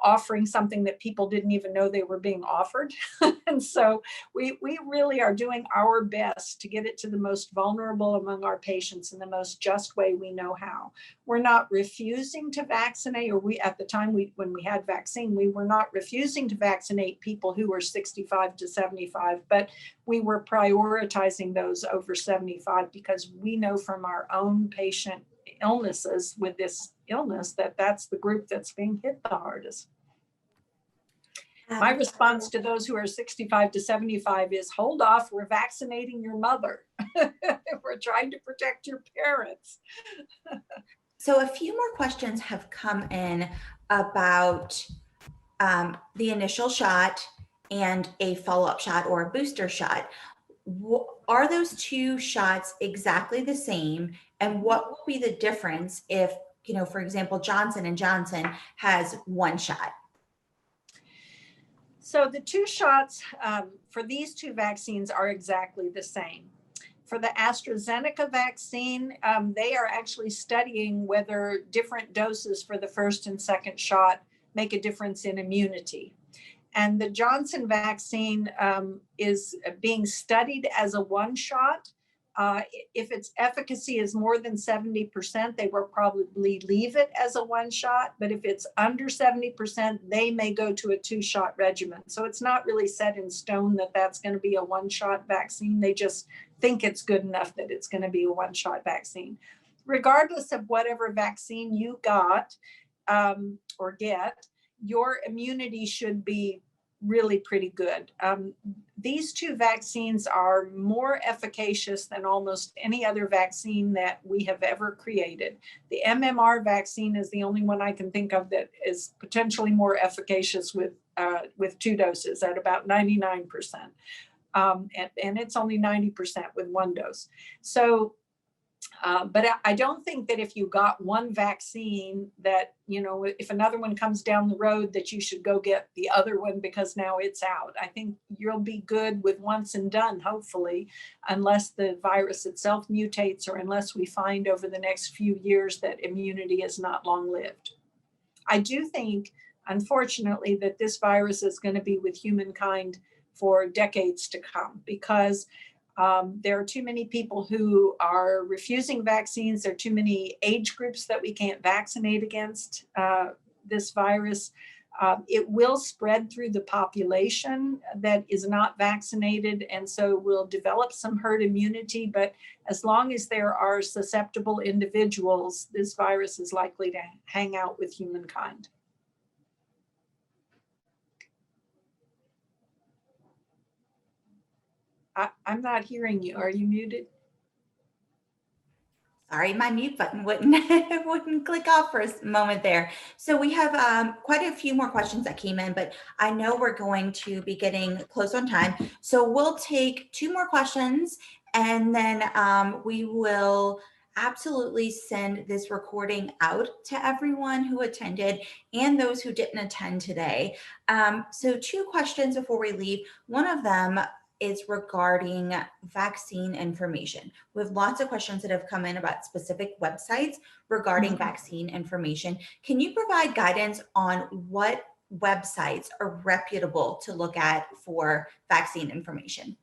offering something that people didn't even know they were being offered. And so we really are doing our best to get it to the most vulnerable among our patients in the most just way we know how. We're not refusing to vaccinate, or at the time when we had vaccine, we were not refusing to vaccinate people who were 65 to 75, but we were prioritizing those over 75 because we know from our own patient illnesses with this illness that that's the group that's being hit the hardest. My response to those who are 65 to 75 is, hold off, we're vaccinating your mother. We're trying to protect your parents. So a few more questions have come in about the initial shot and a follow-up shot or a booster shot. Are those two shots exactly the same? And what will be the difference if, for example, Johnson and Johnson has one shot? So the two shots for these two vaccines are exactly the same. For the AstraZeneca vaccine, they are actually studying whether different doses for the first and second shot make a difference in immunity. And the Johnson vaccine is being studied as a one shot. If its efficacy is more than 70%, they will probably leave it as a one shot. But if it's under 70%, they may go to a two shot regimen. So it's not really set in stone that that's going to be a one shot vaccine. They just think it's good enough that it's going to be a one shot vaccine. Regardless of whatever vaccine you got or get, your immunity should be really pretty good. These two vaccines are more efficacious than almost any other vaccine that we have ever created. The MMR vaccine is the only one I can think of that is potentially more efficacious with two doses at about 99%. And it's only 90% with one dose. So but I don't think that if you got one vaccine that, if another one comes down the road that you should go get the other one because now it's out. I think you'll be good with once and done, hopefully, unless the virus itself mutates or unless we find over the next few years that immunity is not long-lived. I do think, unfortunately, that this virus is going to be with humankind for decades to come because there are too many people who are refusing vaccines. There are too many age groups that we can't vaccinate against this virus. It will spread through the population that is not vaccinated, and so we'll develop some herd immunity. But as long as there are susceptible individuals, this virus is likely to hang out with humankind. I'm not hearing you. Are you muted? Sorry, my mute button wouldn't click off for a moment there. So we have quite a few more questions that came in, but I know we're going to be getting close on time. So we'll take two more questions and then we will absolutely send this recording out to everyone who attended and those who didn't attend today. So two questions before we leave. One of them is regarding vaccine information. We have lots of questions that have come in about specific websites regarding vaccine information. Can you provide guidance on what websites are reputable to look at for vaccine information?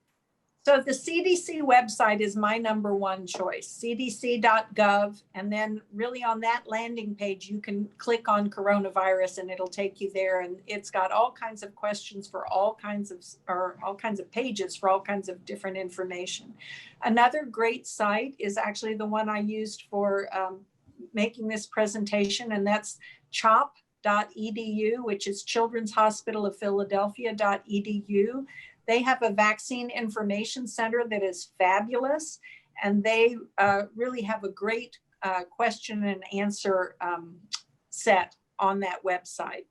So the CDC website is my number one choice, cdc.gov. And then really on that landing page, you can click on coronavirus and it'll take you there. And it's got all kinds of questions for all kinds of pages for all kinds of different information. Another great site is actually the one I used for making this presentation, and that's CHOP.edu, which is Children's Hospital of Philadelphia.edu. They have a vaccine information center that is fabulous, and they really have a great question and answer set on that website.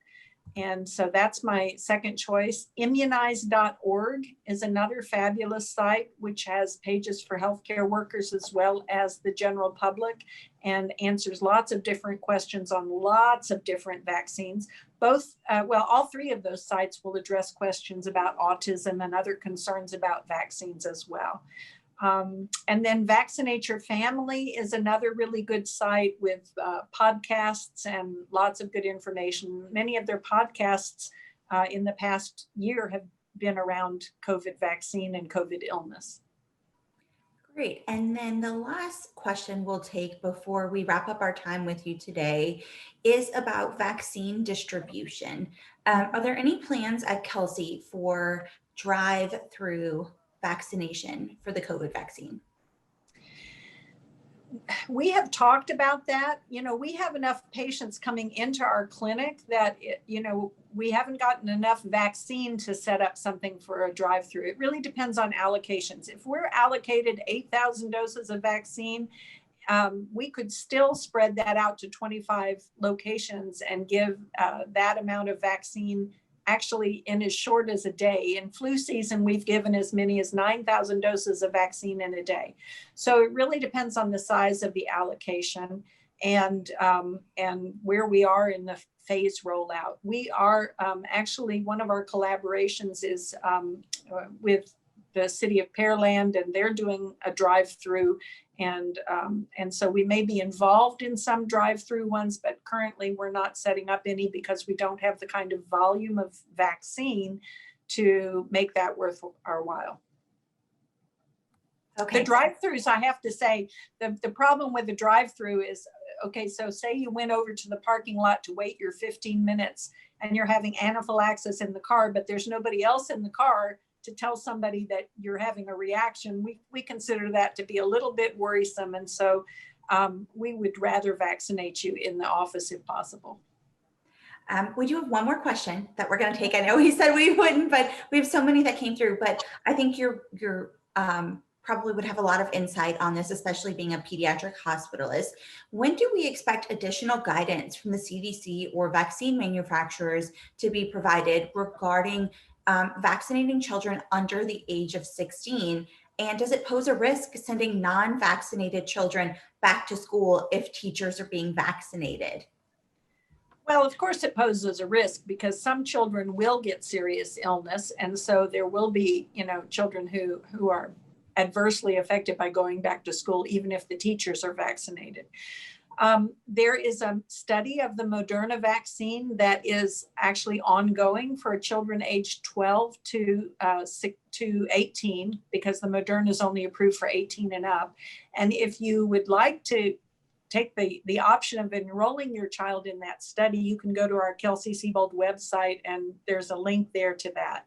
And so that's my second choice. Immunize.org is another fabulous site, which has pages for healthcare workers as well as the general public and answers lots of different questions on lots of different vaccines. All three of those sites will address questions about autism and other concerns about vaccines as well. And then Vaccinate Your Family is another really good site with podcasts and lots of good information. Many of their podcasts in the past year have been around COVID vaccine and COVID illness. Great. And then the last question we'll take before we wrap up our time with you today is about vaccine distribution. Are there any plans at Kelsey for drive-through vaccination for the COVID vaccine? We have talked about that. We have enough patients coming into our clinic that, we haven't gotten enough vaccine to set up something for a drive-through. It really depends on allocations. If we're allocated 8,000 doses of vaccine, we could still spread that out to 25 locations and give that amount of vaccine actually in as short as a day. In flu season, we've given as many as 9,000 doses of vaccine in a day. So it really depends on the size of the allocation and where we are in the phase rollout. We are actually, one of our collaborations is with the city of Pearland, and they're doing a drive-through. And so we may be involved in some drive-through ones, but currently we're not setting up any because we don't have the kind of volume of vaccine to make that worth our while. Okay. The drive-throughs, I have to say, the problem with the drive-through is, okay, so say you went over to the parking lot to wait your 15 minutes and you're having anaphylaxis in the car, but there's nobody else in the car to tell somebody that you're having a reaction. We consider that to be a little bit worrisome. And so we would rather vaccinate you in the office if possible. We do have one more question that we're going to take. I know we said we wouldn't, but we have so many that came through, but I think you're probably would have a lot of insight on this, especially being a pediatric hospitalist. When do we expect additional guidance from the CDC or vaccine manufacturers to be provided regarding vaccinating children under the age of 16? And does it pose a risk sending non-vaccinated children back to school if teachers are being vaccinated? Well, of course it poses a risk because some children will get serious illness. And so there will be, children who are adversely affected by going back to school, even if the teachers are vaccinated. There is a study of the Moderna vaccine that is actually ongoing for children aged 12 to 18, because the Moderna is only approved for 18 and up. And if you would like to take the option of enrolling your child in that study, you can go to our Kelsey-Seybold website, and there's a link there to that.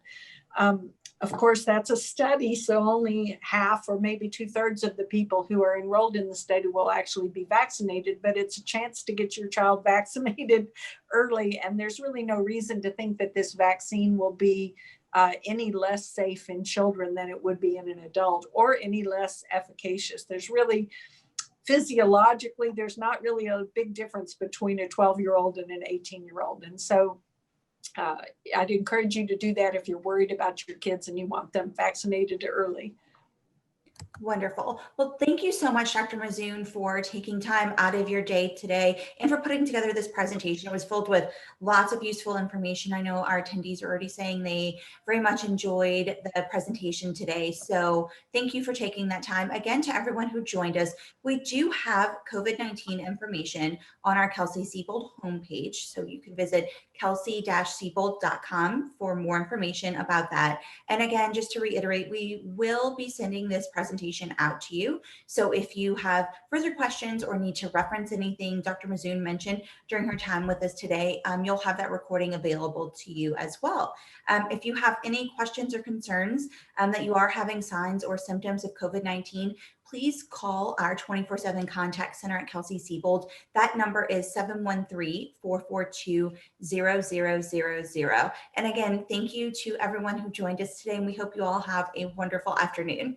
Of course, that's a study, so only half or maybe 2/3 of the people who are enrolled in the study will actually be vaccinated, but it's a chance to get your child vaccinated early. And there's really no reason to think that this vaccine will be any less safe in children than it would be in an adult, or any less efficacious. There's really, physiologically, there's not really a big difference between a 12-year-old and an 18-year-old. And so I'd encourage you to do that if you're worried about your kids and you want them vaccinated early. Wonderful. Well, thank you so much, Dr. Mouzoon, for taking time out of your day today and for putting together this presentation. It was filled with lots of useful information. I know our attendees are already saying they very much enjoyed the presentation today. So thank you for taking that time. Again, to everyone who joined us, we do have COVID-19 information on our Kelsey-Seybold homepage. So you can visit kelsey-seybold.com for more information about that. And again, just to reiterate, we will be sending this presentation out to you. So if you have further questions or need to reference anything Dr. Mouzoon mentioned during her time with us today, you'll have that recording available to you as well. If you have any questions or concerns that you are having signs or symptoms of COVID-19, please call our 24/7 contact center at Kelsey-Seybold. That number is 713-442-0000. And again, thank you to everyone who joined us today, and we hope you all have a wonderful afternoon.